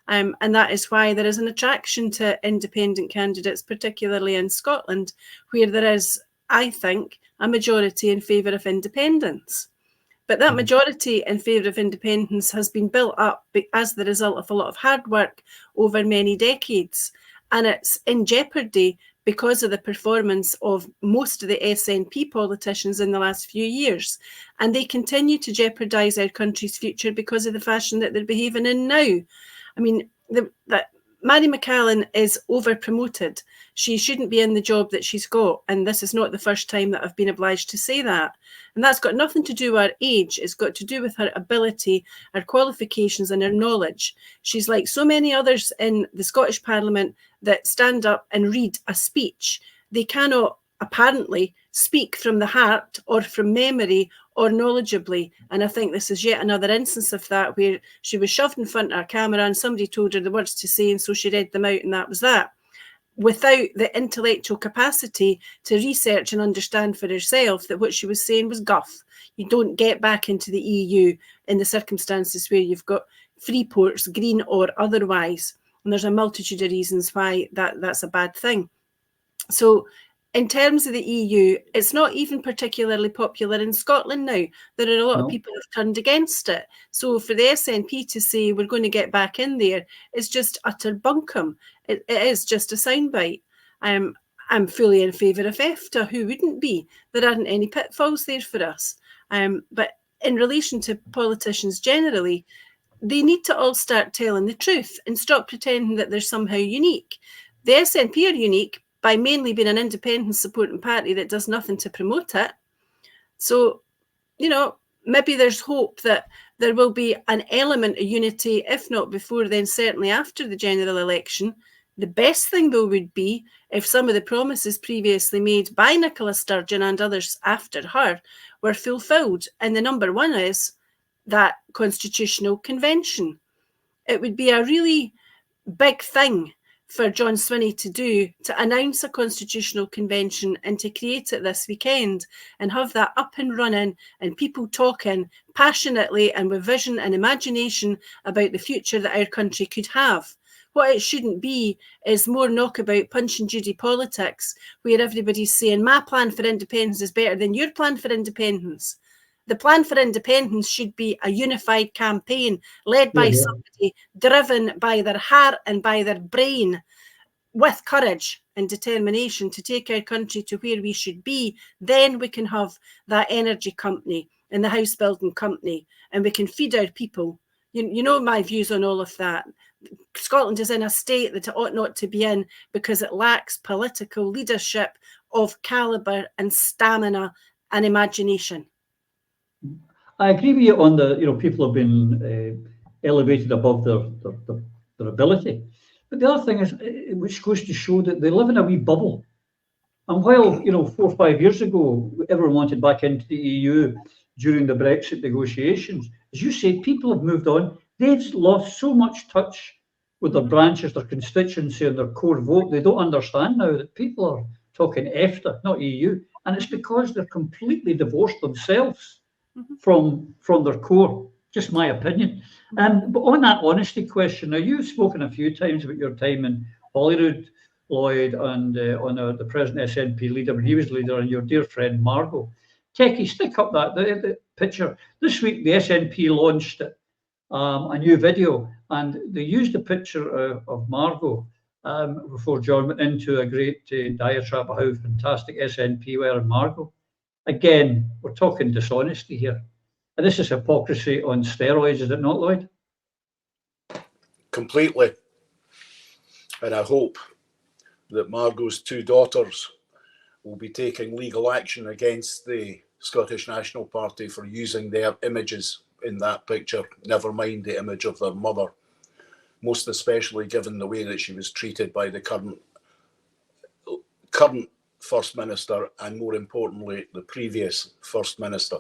And that is why there is an attraction to independent candidates, particularly in Scotland, where there is, I think, a majority in favour of independence. But that majority in favour of independence has been built up as the result of a lot of hard work over many decades. And it's in jeopardy because of the performance of most of the SNP politicians in the last few years. And they continue to jeopardise our country's future because of the fashion that they're behaving in now. I mean, Mary McCallan is over-promoted. She shouldn't be in the job that she's got. And this is not the first time that I've been obliged to say that. And that's got nothing to do with her age. It's got to do with her ability, her qualifications and her knowledge. She's like so many others in the Scottish Parliament that stand up and read a speech. They cannot apparently speak from the heart or from memory or knowledgeably. And I think this is yet another instance of that, where she was shoved in front of her camera and somebody told her the words to say, and so she read them out, and that was that, without the intellectual capacity to research and understand for herself that what she was saying was guff. You don't get back into the EU in the circumstances where you've got free ports, green or otherwise. And there's a multitude of reasons why that's a bad thing. So in terms of the EU, it's not even particularly popular in Scotland now. There are a lot of people who have turned against it. So for the SNP to say we're going to get back in there is just utter bunkum. It is just a soundbite. I'm fully in favour of EFTA. Who wouldn't be? There aren't any pitfalls there for us. But in relation to politicians generally, they need to all start telling the truth and stop pretending that they're somehow unique. The SNP are unique by mainly being an independent supporting party that does nothing to promote it. So, maybe there's hope that there will be an element of unity, if not before, then certainly after the general election. The best thing, though, would be if some of the promises previously made by Nicola Sturgeon and others after her were fulfilled. And the number one is that constitutional convention. It would be a really big thing for John Swinney to do, to announce a constitutional convention and to create it this weekend and have that up and running and people talking passionately and with vision and imagination about the future that our country could have. What it shouldn't be is more knockabout Punch and Judy politics where everybody's saying my plan for independence is better than your plan for independence. The plan for independence should be a unified campaign led by somebody driven by their heart and by their brain with courage and determination to take our country to where we should be. Then we can have that energy company and the house building company and we can feed our people. You know my views on all of that. Scotland is in a state that it ought not to be in because it lacks political leadership of calibre and stamina and imagination. I agree with you on the, people have been elevated above their ability. But the other thing is, which goes to show that they live in a wee bubble. And while, 4 or 5 years ago, everyone wanted back into the EU during the Brexit negotiations, as you say, people have moved on. They've lost so much touch with their branches, their constituency and their core vote. They don't understand now that people are talking EFTA, not EU. And it's because they're completely divorced themselves from their core, just my opinion. But on that honesty question, now you've spoken a few times about your time in Holyrood, Lloyd, and on the present SNP leader when he was leader, and your dear friend Margot. Techie, stick up the picture. This week the SNP launched a new video, and they used a picture of Margot before John went into a great diatribe of how fantastic SNP were and Margot. Again, we're talking dishonesty here. And this is hypocrisy on steroids, is it not, Lloyd? Completely. And I hope that Margot's 2 daughters will be taking legal action against the Scottish National Party for using their images in that picture, never mind the image of their mother, most especially given the way that she was treated by the current First Minister and, more importantly, the previous First Minister.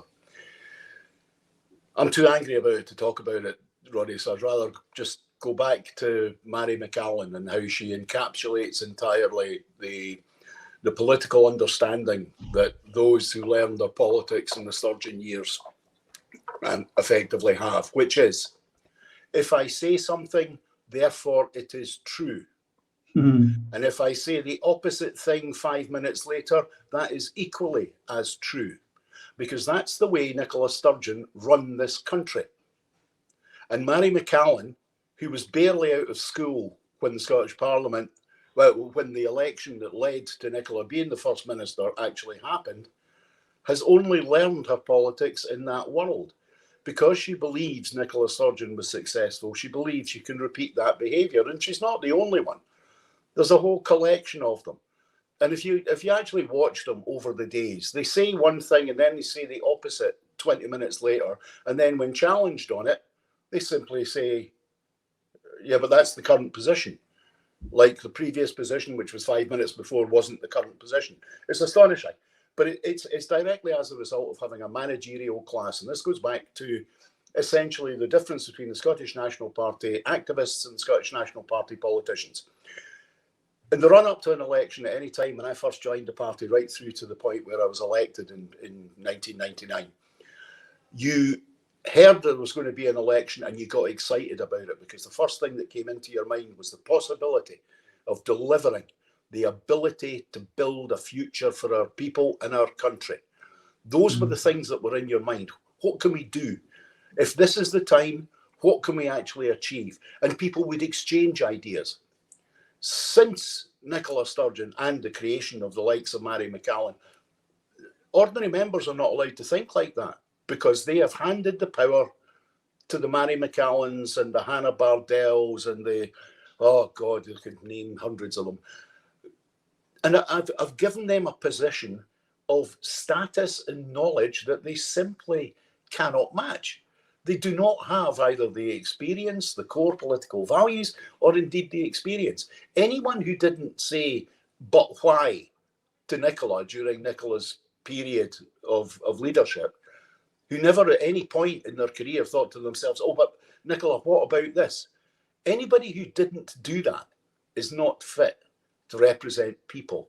I'm too angry about it to talk about it, Roddy, so I'd rather just go back to Mary McAllen and how she encapsulates entirely the political understanding that those who learned their politics in the Sturgeon years effectively have, which is, if I say something, therefore it is true. And if I say the opposite thing 5 minutes later, that is equally as true, because that's the way Nicola Sturgeon run this country. And Mary McAllen, who was barely out of school when the Scottish Parliament, when the election that led to Nicola being the First Minister actually happened, has only learned her politics in that world. Because she believes Nicola Sturgeon was successful, she believes she can repeat that behaviour, and she's not the only one. There's a whole collection of them. And if you actually watch them over the days, they say one thing and then they say the opposite 20 minutes later. And then when challenged on it, they simply say, yeah, but that's the current position. like the previous position, which was 5 minutes before, wasn't the current position. It's astonishing. But it's directly as a result of having a managerial class. And this goes back to essentially the difference between the Scottish National Party activists and the Scottish National Party politicians. In the run-up to an election, at any time when I first joined the party, right through to the point where I was elected in 1999, you heard there was going to be an election and you got excited about it, because the first thing that came into your mind was the possibility of delivering the ability to build a future for our people and our country. Those were the things that were in your mind. What can we do? If this is the time, what can we actually achieve? And people would exchange ideas. Since Nicola Sturgeon and the creation of the likes of Mary McAllen, ordinary members are not allowed to think like that, because they have handed the power to the Mary McAllens and the Hannah Bardells and the, oh God, you could name hundreds of them. And I've given them a position of status and knowledge that they simply cannot match. They do not have either the experience, the core political values, or indeed the experience. Anyone who didn't say, but why, to Nicola during Nicola's period of leadership, who never at any point in their career thought to themselves, oh, but Nicola, what about this? Anybody who didn't do that is not fit to represent people.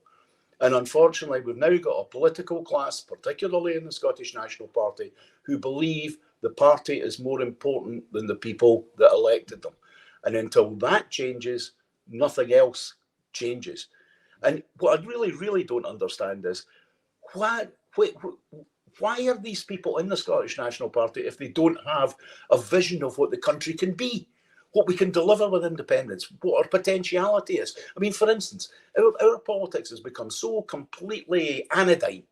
And unfortunately, we've now got a political class, particularly in the Scottish National Party, who believe the party is more important than the people that elected them. And until that changes, nothing else changes. And what I really, really don't understand is why are these people in the Scottish National Party if they don't have a vision of what the country can be, what we can deliver with independence, what our potentiality is? I mean, for instance, our politics has become so completely anodyne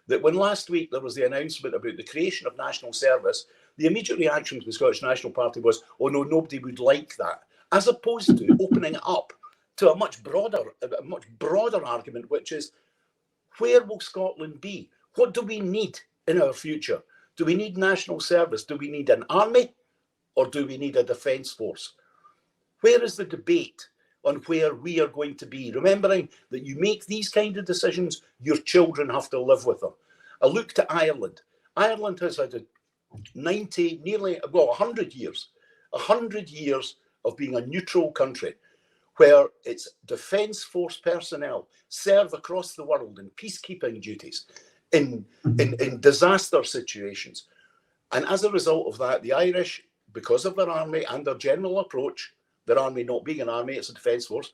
that when last week there was the announcement about the creation of national service, the immediate reaction to the Scottish National Party was, oh no, nobody would like that, as opposed to opening it up to a much broader argument, which is, where will Scotland be? What do we need in our future? Do we need national service? Do we need an army? Or do we need a defence force? Where is the debate on where we are going to be? Remembering that you make these kind of decisions, your children have to live with them. I look to Ireland. Ireland has had 100 years of being a neutral country, where its defence force personnel serve across the world in peacekeeping duties, in disaster situations. And as a result of that, the Irish, because of their army and their general approach, their army not being an army, it's a defence force,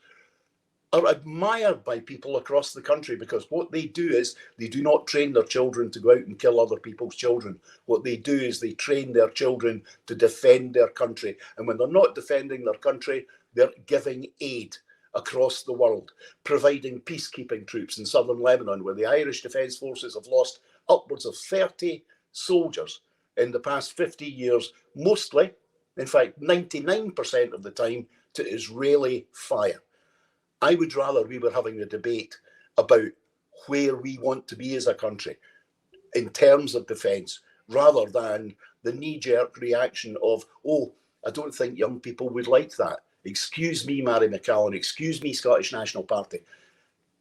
are admired by people across the country, because what they do is they do not train their children to go out and kill other people's children. What they do is they train their children to defend their country. And when they're not defending their country, they're giving aid across the world, providing peacekeeping troops in southern Lebanon, where the Irish Defence Forces have lost upwards of 30 soldiers in the past 50 years, mostly, in fact, 99% of the time, to Israeli fire. I would rather we were having a debate about where we want to be as a country in terms of defence, rather than the knee-jerk reaction of, oh, I don't think young people would like that. Excuse me, Mary McAllen, excuse me, Scottish National Party.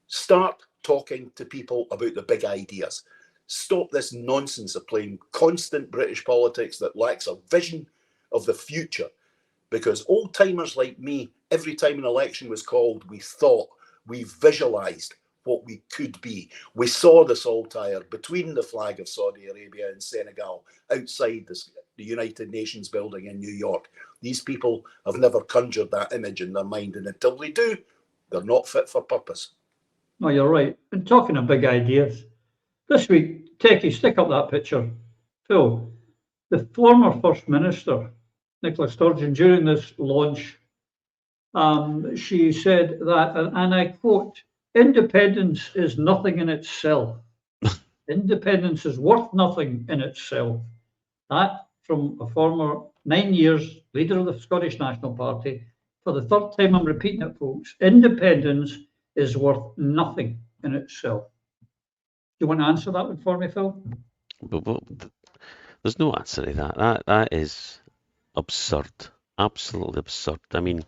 Start talking to people about the big ideas. Stop this nonsense of playing constant British politics that lacks a vision of the future. Because old-timers like me, every time an election was called, we thought, we visualised what we could be. We saw the saltire between the flag of Saudi Arabia and Senegal outside the United Nations building in New York. These people have never conjured that image in their mind, and until they do, they're not fit for purpose. No, you're right. And talking of big ideas, this week, Techie, stick up that picture. Phil, the former First Minister, Nicola Sturgeon, during this launch, she said that, and I quote, independence is nothing in itself. Independence is worth nothing in itself. That from a former 9 years leader of the Scottish National Party. For the third time, I'm repeating it, folks. Independence is worth nothing in itself. Do you want to answer that one for me, Phil? But there's no answer to that. That is absurd. Absolutely absurd. I mean,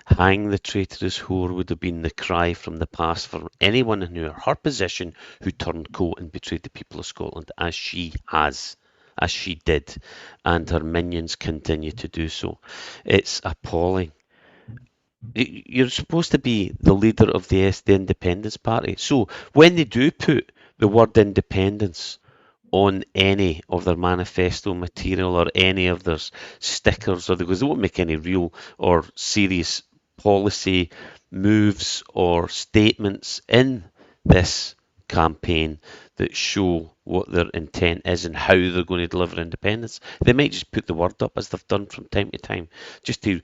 hang the traitorous whore would have been the cry from the past for anyone in her position who turned coat and betrayed the people of Scotland, as she did, and her minions continue to do so. It's appalling. You're supposed to be the leader of the Independence Party. So when they do put the word independence on any of their manifesto material or any of their stickers, or because they won't make any real or serious policy moves or statements in this campaign that show what their intent is and how they're going to deliver independence. They might just put the word up, as they've done from time to time, just to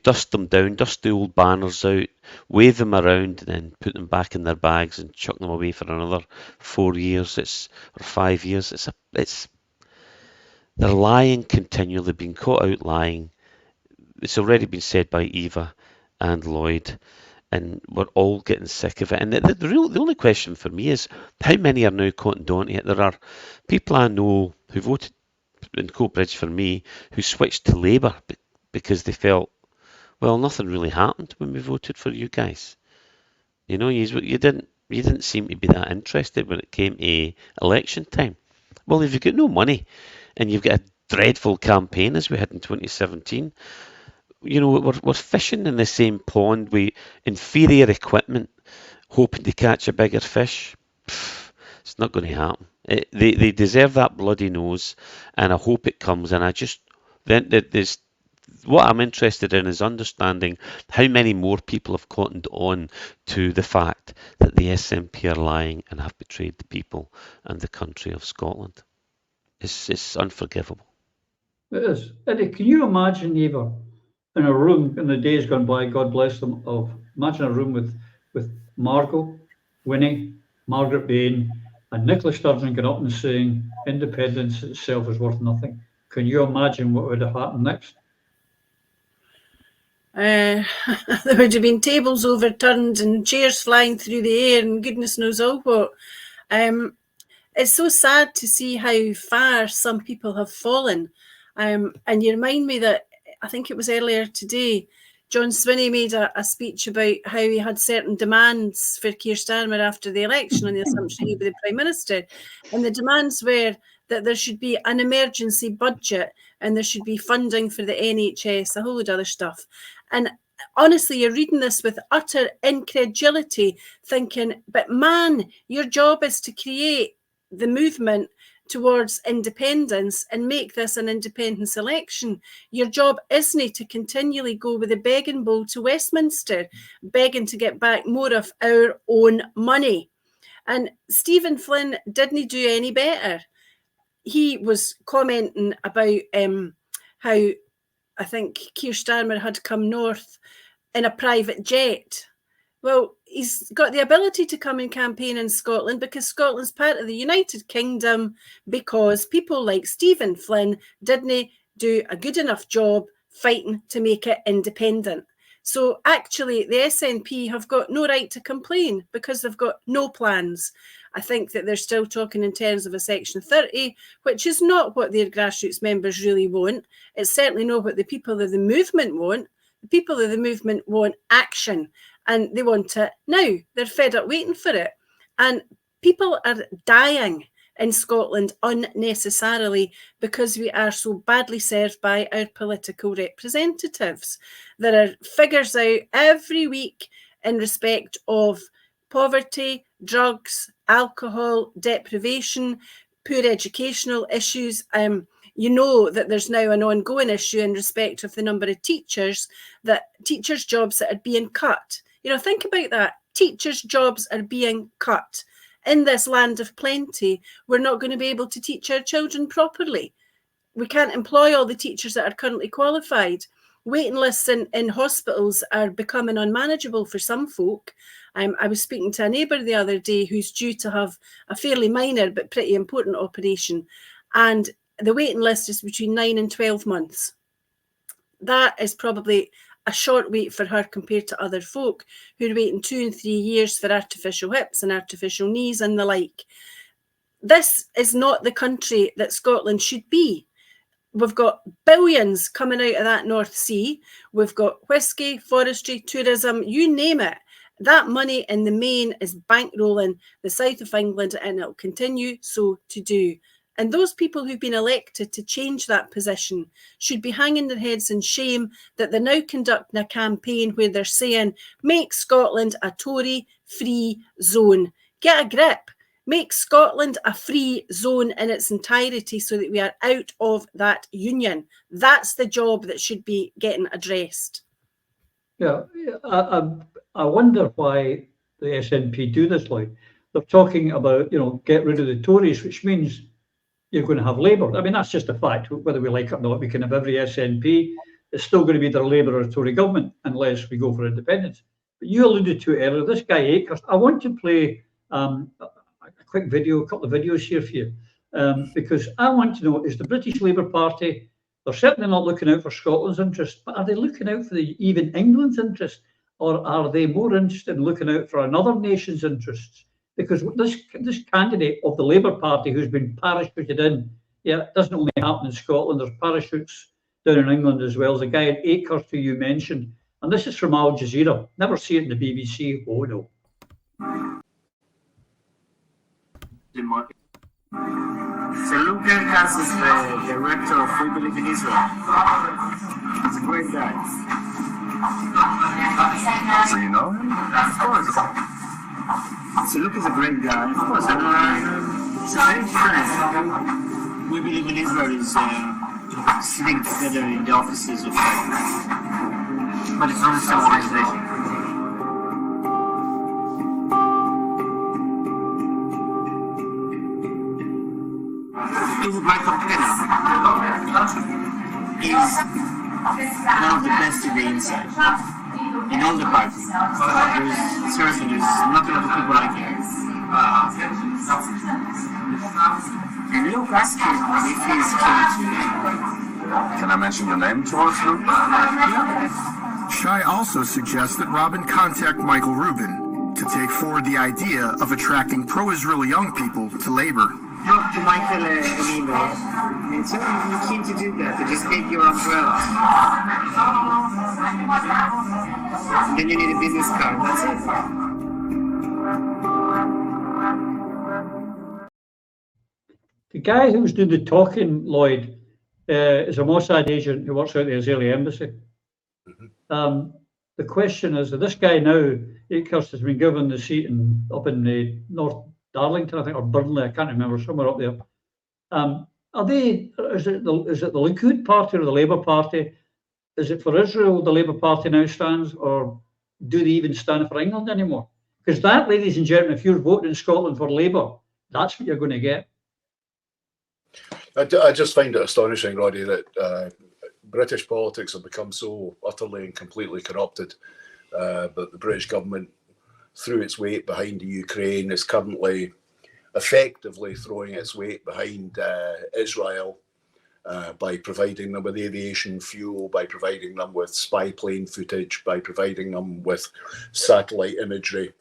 dust them down, dust the old banners out, wave them around, and then put them back in their bags and chuck them away for another 4 years. Or 5 years. They're lying continually, being caught out lying. It's already been said by Eva and Lloyd, and we're all getting sick of it. And the only question for me is, how many are now cottoned on to it? There are people I know who voted in Coatbridge for me who switched to Labour because they felt, well, nothing really happened when we voted for you guys. You know, you didn't seem to be that interested when it came to election time. Well, if you've got no money and you've got a dreadful campaign as we had in 2017, you know, we're fishing in the same pond with inferior equipment, hoping to catch a bigger fish. It's not going to happen. They deserve that bloody nose, and I hope it comes. And there's what I'm interested in is understanding how many more people have cottoned on to the fact that the SNP are lying and have betrayed the people and the country of Scotland. It's unforgivable. It is. Eddie, can you imagine, Eva, in a room in the days gone by, God bless them, imagine a room with Margot, Winnie, Margaret Bain, and Nicola Sturgeon getting up and saying independence itself is worth nothing. Can you imagine what would have happened next? There would have been tables overturned and chairs flying through the air and goodness knows all what. It's so sad to see how far some people have fallen. And you remind me that, I think it was earlier today, John Swinney made a speech about how he had certain demands for Keir Starmer after the election on the assumption he would be the Prime Minister. And the demands were that there should be an emergency budget and there should be funding for the NHS, a whole load of other stuff. And honestly, you're reading this with utter incredulity, thinking, but man, your job is to create the movement towards independence and make this an independence election. Your job isn't to continually go with a begging bowl to Westminster, begging to get back more of our own money. And Stephen Flynn didn't do any better. He was commenting about how I think Keir Starmer had come north in a private jet. Well, he's got the ability to come and campaign in Scotland because Scotland's part of the United Kingdom, because people like Stephen Flynn didn't do a good enough job fighting to make it independent. So actually, the SNP have got no right to complain because they've got no plans. I think that they're still talking in terms of a Section 30, which is not what their grassroots members really want. It's certainly not what the people of the movement want. The people of the movement want action. And they want it now. They're fed up waiting for it. And people are dying in Scotland unnecessarily because we are so badly served by our political representatives. There are figures out every week in respect of poverty, drugs, alcohol, deprivation, poor educational issues. You know that there's now an ongoing issue in respect of the number of teachers jobs that are being cut. You know, think about that. Teachers' jobs are being cut. In this land of plenty, we're not going to be able to teach our children properly. We can't employ all the teachers that are currently qualified. Waiting lists in hospitals are becoming unmanageable for some folk. I was speaking to a neighbour the other day who's due to have a fairly minor but pretty important operation, and the waiting list is between 9 and 12 months. That is probably a short wait for her compared to other folk who are waiting 2 and 3 years for artificial hips and artificial knees and the like. This is not the country that Scotland should be. We've got billions coming out of that North Sea. We've got whiskey, forestry, tourism, you name it. That money in the main is bankrolling the south of England, and it'll continue so to do. And those people who've been elected to change that position should be hanging their heads in shame that they're now conducting a campaign where they're saying, make Scotland a Tory-free zone. Get a grip. Make Scotland a free zone in its entirety so that we are out of that union. That's the job that should be getting addressed. Yeah, I wonder why the SNP do this, Lloyd. They're talking about, get rid of the Tories, which means you're going to have Labour. I mean, that's just a fact. Whether we like it or not, we can have every SNP. It's still going to be either Labour or Tory government unless we go for independence. But you alluded to it earlier, this guy Akers. I want to play a quick video, a couple of videos here for you, because I want to know, is the British Labour Party, they're certainly not looking out for Scotland's interest, but are they looking out for even England's interest, or are they more interested in looking out for another nation's interests? Because this candidate of the Labour Party who's been parachuted in, it doesn't only happen in Scotland, there's parachutes down in England as well. There's a guy in Akers who you mentioned, and this is from Al Jazeera. Never see it in the BBC. Oh no. So Luke Gas is the director of We Believe in Israel. He's a great guy. So you know him? Of course. So Luke is a great guy. Of course. He's a great friend. We Believe in Israel is sitting together in the offices of but it's not the same organization. He's a great campaigner. He's one of the best in the inside, in all the parties. There's not a lot of people like him. And Luke asked him if he's keen to. Can I mention your name towards Luke? Shai also suggests that Robin contact Michael Rubin to take forward the idea of attracting pro-Israeli young people to labor. Drop to Michael an email and tell him you're keen to do that, to just take your umbrella. Then you need a business card, that's it. The guy who's doing the talking, Lloyd, is a Mossad agent who works out at the Israeli embassy. The question is that this guy now, Akers, has been given the seat up in the North Darlington, I think, or Burnley, I can't remember, somewhere up there. Is it the Likud party or the Labour Party? Is it for Israel the Labour Party now stands, or do they even stand for England anymore? Because that, ladies and gentlemen, if you're voting in Scotland for Labour, that's what you're going to get. I just find it astonishing, Roddy, that British politics have become so utterly and completely corrupted, but the British government, through its weight behind the Ukraine, is currently effectively throwing its weight behind Israel by providing them with aviation fuel, by providing them with spy plane footage, by providing them with satellite imagery,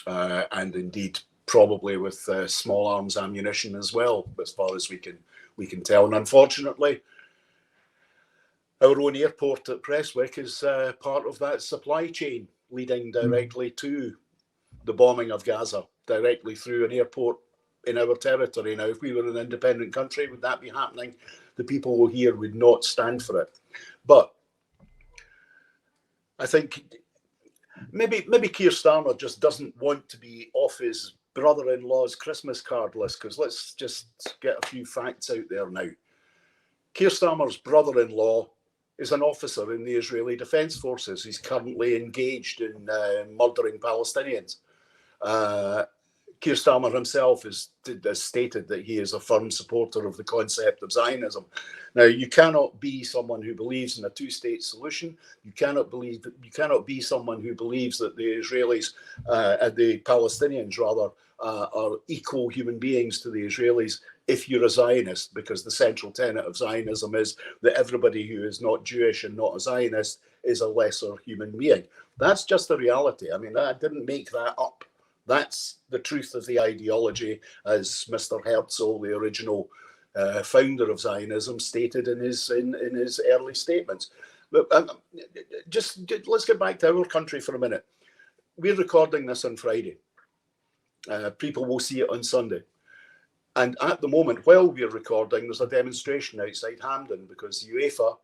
and indeed probably with small arms ammunition as well, as far as we can tell. And unfortunately, our own airport at Prestwick is part of that supply chain leading directly to the bombing of Gaza, directly through an airport in our territory. Now, if we were an independent country, would that be happening? The people here would not stand for it. But I think maybe Keir Starmer just doesn't want to be off his brother-in-law's Christmas card list, because let's just get a few facts out there now. Keir Starmer's brother-in-law is an officer in the Israeli Defence Forces. He's currently engaged in murdering Palestinians. Keir Starmer himself has stated that he is a firm supporter of the concept of Zionism. Now, you cannot be someone who believes in a two-state solution. You cannot be someone who believes that the Israelis, the Palestinians rather, are equal human beings to the Israelis if you're a Zionist, because the central tenet of Zionism is that everybody who is not Jewish and not a Zionist is a lesser human being. That's just the reality. I mean, I didn't make that up. That's the truth of the ideology, as Mr. Herzl, the original founder of Zionism, stated in his early statements. But just let's get back to our country for a minute. We're recording this on Friday. People will see it on Sunday. And at the moment, while we're recording, there's a demonstration outside Hampden because UEFA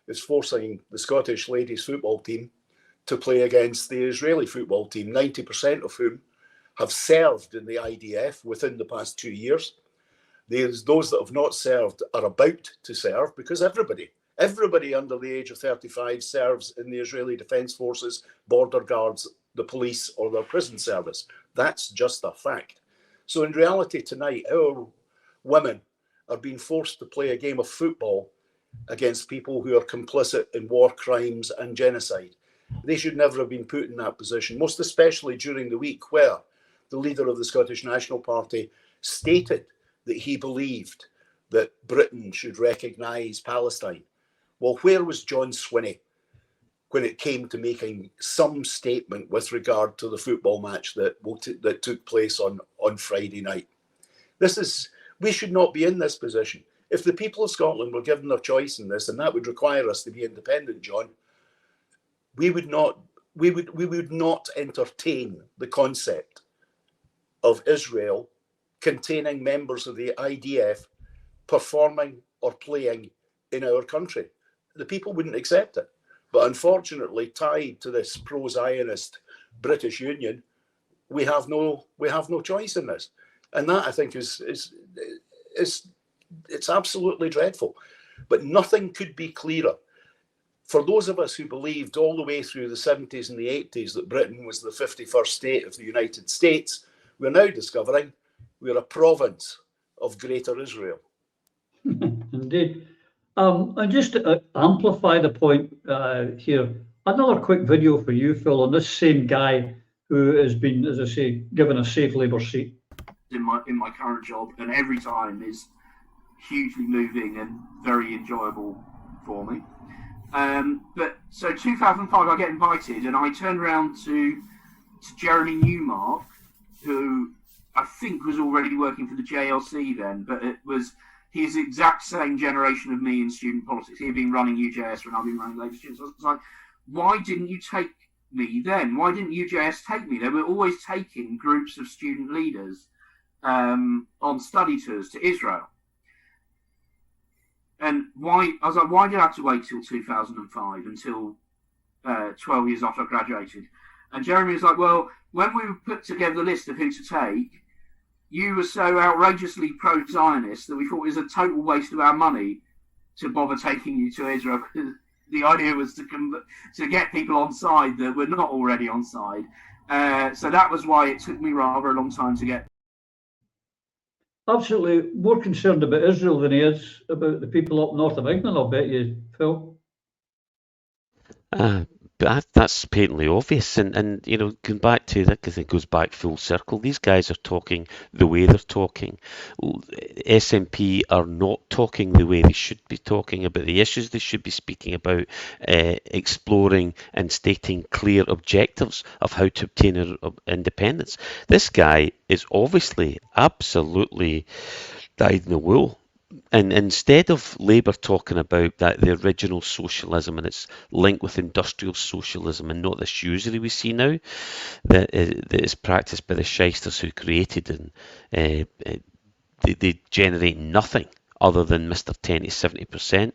is forcing the Scottish ladies football team to play against the Israeli football team, 90% of whom have served in the IDF within the past 2 years. There's those that have not served are about to serve because everybody under the age of 35 serves in the Israeli Defence Forces, border guards, the police, or their prison service. That's just a fact. So in reality tonight, our women are being forced to play a game of football against people who are complicit in war crimes and genocide. They should never have been put in that position, most especially during the week where the leader of the Scottish National Party stated that he believed that Britain should recognise Palestine. Well, where was John Swinney when it came to making some statement with regard to the football match that took place on Friday night? We should not be in this position. If the people of Scotland were given their choice in this, and that would require us to be independent, John, we would not entertain the concept of Israel containing members of the IDF performing or playing in our country. The people wouldn't accept it. But unfortunately, tied to this pro-Zionist British Union, we have no choice in this. And that, I think, is it's absolutely dreadful. But nothing could be clearer. For those of us who believed all the way through the 70s and the 80s that Britain was the 51st state of the United States, we're now discovering we're a province of Greater Israel. Indeed. And just to amplify the point here, another quick video for you, Phil, on this same guy who has been, as I say, given a safe Labour seat. In my current job, and every time is hugely moving and very enjoyable for me. But so 2005, I get invited, and I turned around to Jeremy Newmark, who I think was already working for the JLC then, but it was his exact same generation of me in student politics. He had been running UJS when I've been running Labour students. I was like, why didn't you take me then? Why didn't UJS take me? They were always taking groups of student leaders on study tours to Israel. And why? I was like, why did I have to wait till 2005, until 12 years after I graduated? And Jeremy was like, well, when we put together the list of who to take, you were so outrageously pro-Zionist that we thought it was a total waste of our money to bother taking you to Israel. The idea was to get people on side that were not already on side. So that was why it took me rather a long time to get. Absolutely more concerned about Israel than he is about the people up north of England, I'll bet you, Phil. But that's patently obvious, and you know, going back to that, because it goes back full circle. These guys are talking the way they're talking. SNP are not talking the way they should be talking about the issues they should be speaking about, exploring and stating clear objectives of how to obtain independence. This guy is obviously absolutely dyed in the wool. And instead of Labour talking about the original socialism and its link with industrial socialism, and not this usury we see now that is practiced by the shysters who created and they generate nothing other than Mr. 10 to 70%.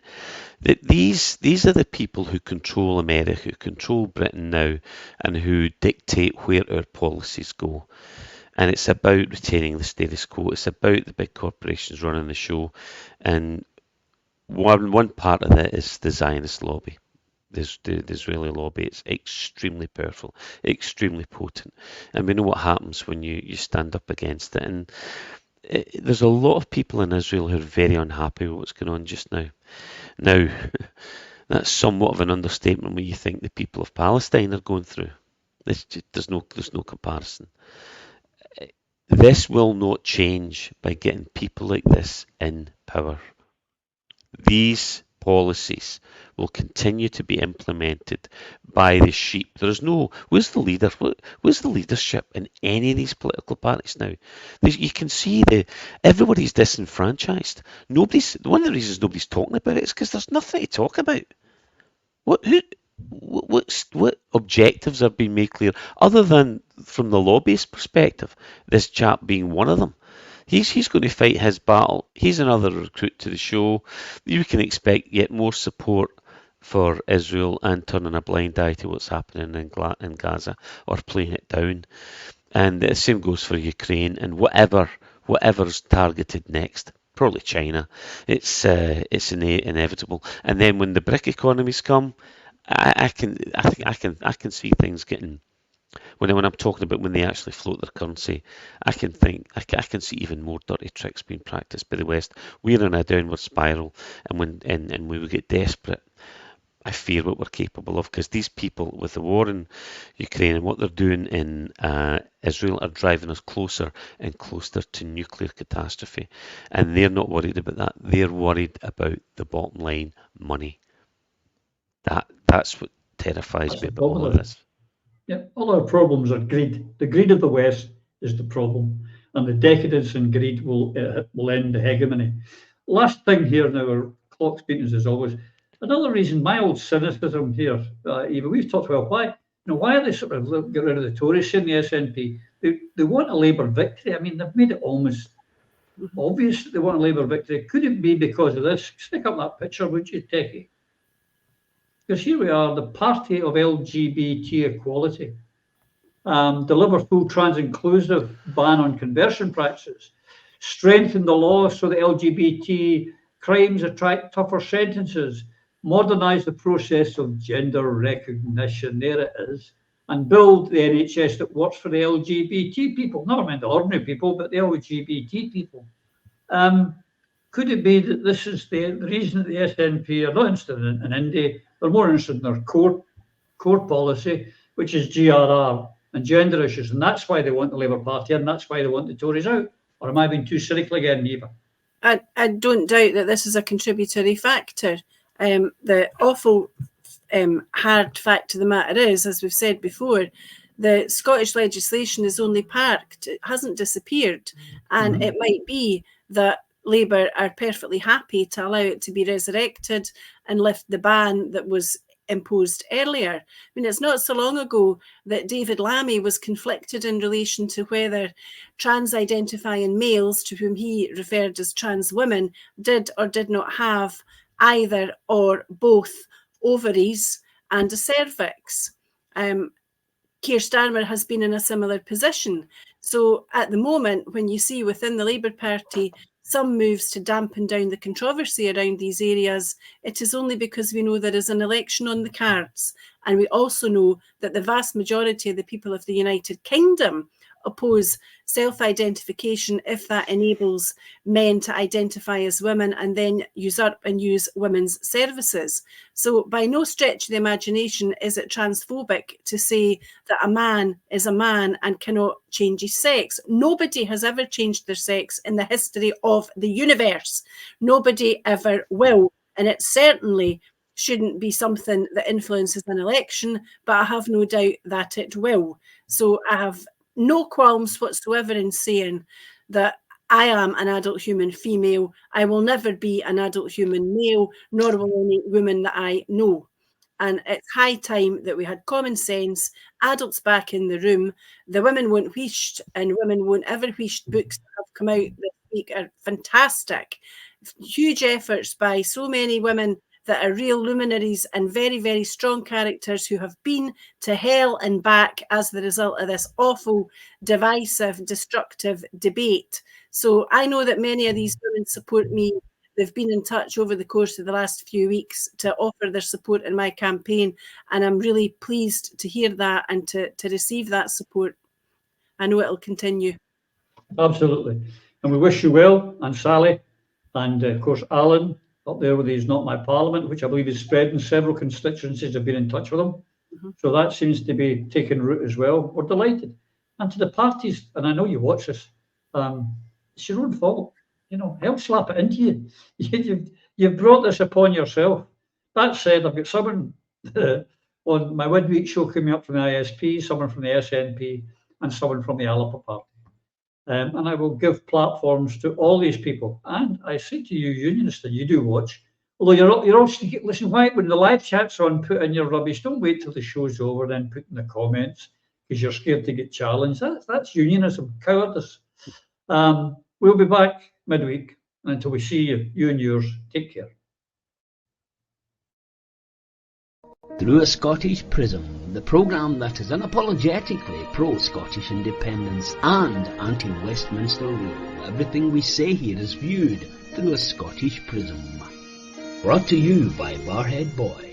These are the people who control America, who control Britain now, and who dictate where our policies go. And it's about retaining the status quo. It's about the big corporations running the show. And one part of that is the Zionist lobby. The Israeli lobby. It's extremely powerful, extremely potent. And we know what happens when you stand up against it. And there's a lot of people in Israel who are very unhappy with what's going on just now. Now, that's somewhat of an understatement when you think the people of Palestine are going through. There's no comparison. This will not change by getting people like this in power. These policies will continue to be implemented by the sheep. There is no, where's the leader? Where's the leadership in any of these political parties now? You can see everybody's disenfranchised. One of the reasons nobody's talking about it is because there's nothing to talk about. What objectives are being made clear, other than from the lobbyist perspective, this chap being one of them? He's going to fight his battle. He's another recruit to the show. You can expect yet more support for Israel and turning a blind eye to what's happening in Gaza, or playing it down. And the same goes for Ukraine and whatever's targeted next. Probably China. It's inevitable. And then when the BRIC economies come, I can see things getting. When I'm talking about when they actually float their currency, I can see even more dirty tricks being practiced by the West. We're in a downward spiral, and when we get desperate, I fear what we're capable of, because these people, with the war in Ukraine and what they're doing in Israel, are driving us closer and closer to nuclear catastrophe. And they're not worried about that. They're worried about the bottom line, money. That's what terrifies me about all of this. Yeah, all our problems are greed. The greed of the West is the problem, and the decadence and greed will end the hegemony. Last thing here now, our clock's beating us as always. Another reason, my old cynicism here, Eva, we've talked about why are they sort of get rid of the Tories in the SNP? They want a Labour victory. I mean, they've made it almost obvious that they want a Labour victory. Could it be because of this? Stick up that picture, would you, Techie? Because here we are, the party of LGBT equality. Deliver full trans-inclusive ban on conversion practices. Strengthen the law so that LGBT crimes attract tougher sentences. Modernise the process of gender recognition, there it is, and build the NHS that works for the LGBT people. Never mind the ordinary people, but the LGBT people. Could it be that this is the reason that the SNP are not interested in India? They're more interested in their core policy, which is GRR and gender issues, and that's why they want the Labour Party, and that's why they want the Tories out. Or am I being too cynical again, Eva? I don't doubt that this is a contributory factor. The awful hard fact of the matter is, as we've said before, the Scottish legislation is only parked. It hasn't disappeared. And it might be that Labour are perfectly happy to allow it to be resurrected and lift the ban that was imposed earlier. I mean, it's not so long ago that David Lammy was conflicted in relation to whether trans-identifying males, to whom he referred as trans women, did or did not have either or both ovaries and a cervix. Keir Starmer has been in a similar position. So at the moment, when you see within the Labour Party some moves to dampen down the controversy around these areas, it is only because we know there is an election on the cards. And we also know that the vast majority of the people of the United Kingdom oppose self-identification if that enables men to identify as women and then usurp and use women's services. So by no stretch of the imagination is it transphobic to say that a man is a man and cannot change his sex. Nobody has ever changed their sex in the history of the universe. Nobody ever will. And it certainly shouldn't be something that influences an election, but I have no doubt that it will. So I have no qualms whatsoever in saying that I am an adult human female. I will never be an adult human male, nor will any woman that I know. And it's high time that we had common sense, adults back in the room. The Women Won't Wheesht and Women Won't Ever Wheesht books that have come out this week are fantastic. Huge efforts by so many women that are real luminaries and very, very strong characters who have been to hell and back as the result of this awful, divisive, destructive debate. So I know that many of these women support me. They've been in touch over the course of the last few weeks to offer their support in my campaign. And I'm really pleased to hear that and to receive that support. I know it'll continue. Absolutely. And we wish you well, and Sally, and of course, Alan, up there with his Not My Parliament, which I believe is spread in several constituencies. Have been in touch with them. So that seems to be taking root as well. We're delighted. And to the parties, and I know you watch this, it's your own fault. Help slap it into you. You've brought this upon yourself. That said, I've got someone on my midweek show coming up from the ISP, someone from the SNP, and someone from the Alapa Party. And I will give platforms to all these people. And I say to you, unionists, and you do watch, although you're all listen, why when the live chat's on, put in your rubbish. Don't wait till the show's over, then put in the comments because you're scared to get challenged. That's unionism, cowardice. We'll be back midweek. And until we see you and yours, take care. Through a Scottish Prism, the programme that is unapologetically pro-Scottish independence and anti-Westminster rule. Everything we say here is viewed through a Scottish prism. Brought to you by Barhead Boy.